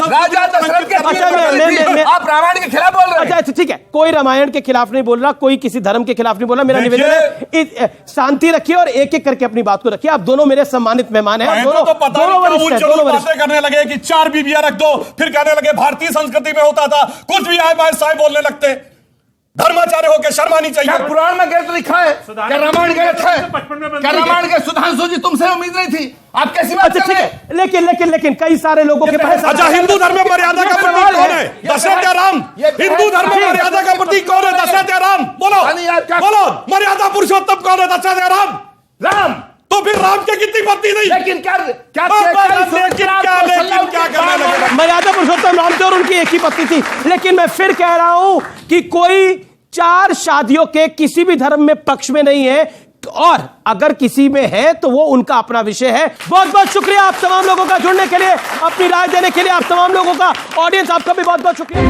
Speaker 15: राजा दशरथ के 3 पत्नी थी, आप रामायण के खिलाफ बोल रहे हैं।
Speaker 1: अच्छा ठीक है, कोई रामायण के खिलाफ नहीं बोल रहा, कोई किसी धर्म के खिलाफ नहीं बोल रहा। मेरा निवेदन है शांति रखिए और एक एक करके अपनी बात को रखिए। आप दोनों मेरे सम्मानित मेहमान हैं, दोनों
Speaker 13: बातें करने लगे कि 4 बीवियां रख दो, फिर कहने लगे भारतीय संस्कृति में होता था, कुछ भी आए बाय साहब बोलने लगते। धर्माचार्य होकर शर्मानी चाहिए।
Speaker 15: क्या पुराण में गलत लिखा है? क्या रामायण गलत है? क्या रामायण के सुधांशु जी तुमसे उम्मीद नहीं थी? आप कैसी बात कर रहे हैं?
Speaker 1: लेकिन कई सारे लोगों के पास।
Speaker 13: अच्छा, हिंदू धर्म में मर्यादा का प्रतीक कौन है? दशरथ या राम? हिंदू धर्म में मर्यादा का प्रतीक कौन है? दशरथ या राम? बोलो बोलो, मर्यादा पुरुषोत्तम कौन है? दशरथ या राम?
Speaker 15: राम।
Speaker 13: तो फिर राम के कितनी पत्नी नहीं?
Speaker 15: लेकिन क्या
Speaker 1: मर्यादा पुरुषोत्तम राम थे और उनकी एक ही पत्नी थी। लेकिन मैं फिर कह रहा हूं कि कोई 4 शादियों के किसी भी धर्म में पक्ष में नहीं है, और अगर किसी में है तो वो उनका अपना विषय है। बहुत बहुत शुक्रिया आप तमाम लोगों का जुड़ने के लिए, अपनी राय देने के लिए। आप तमाम लोगों का, ऑडियंस आपका भी बहुत बहुत शुक्रिया।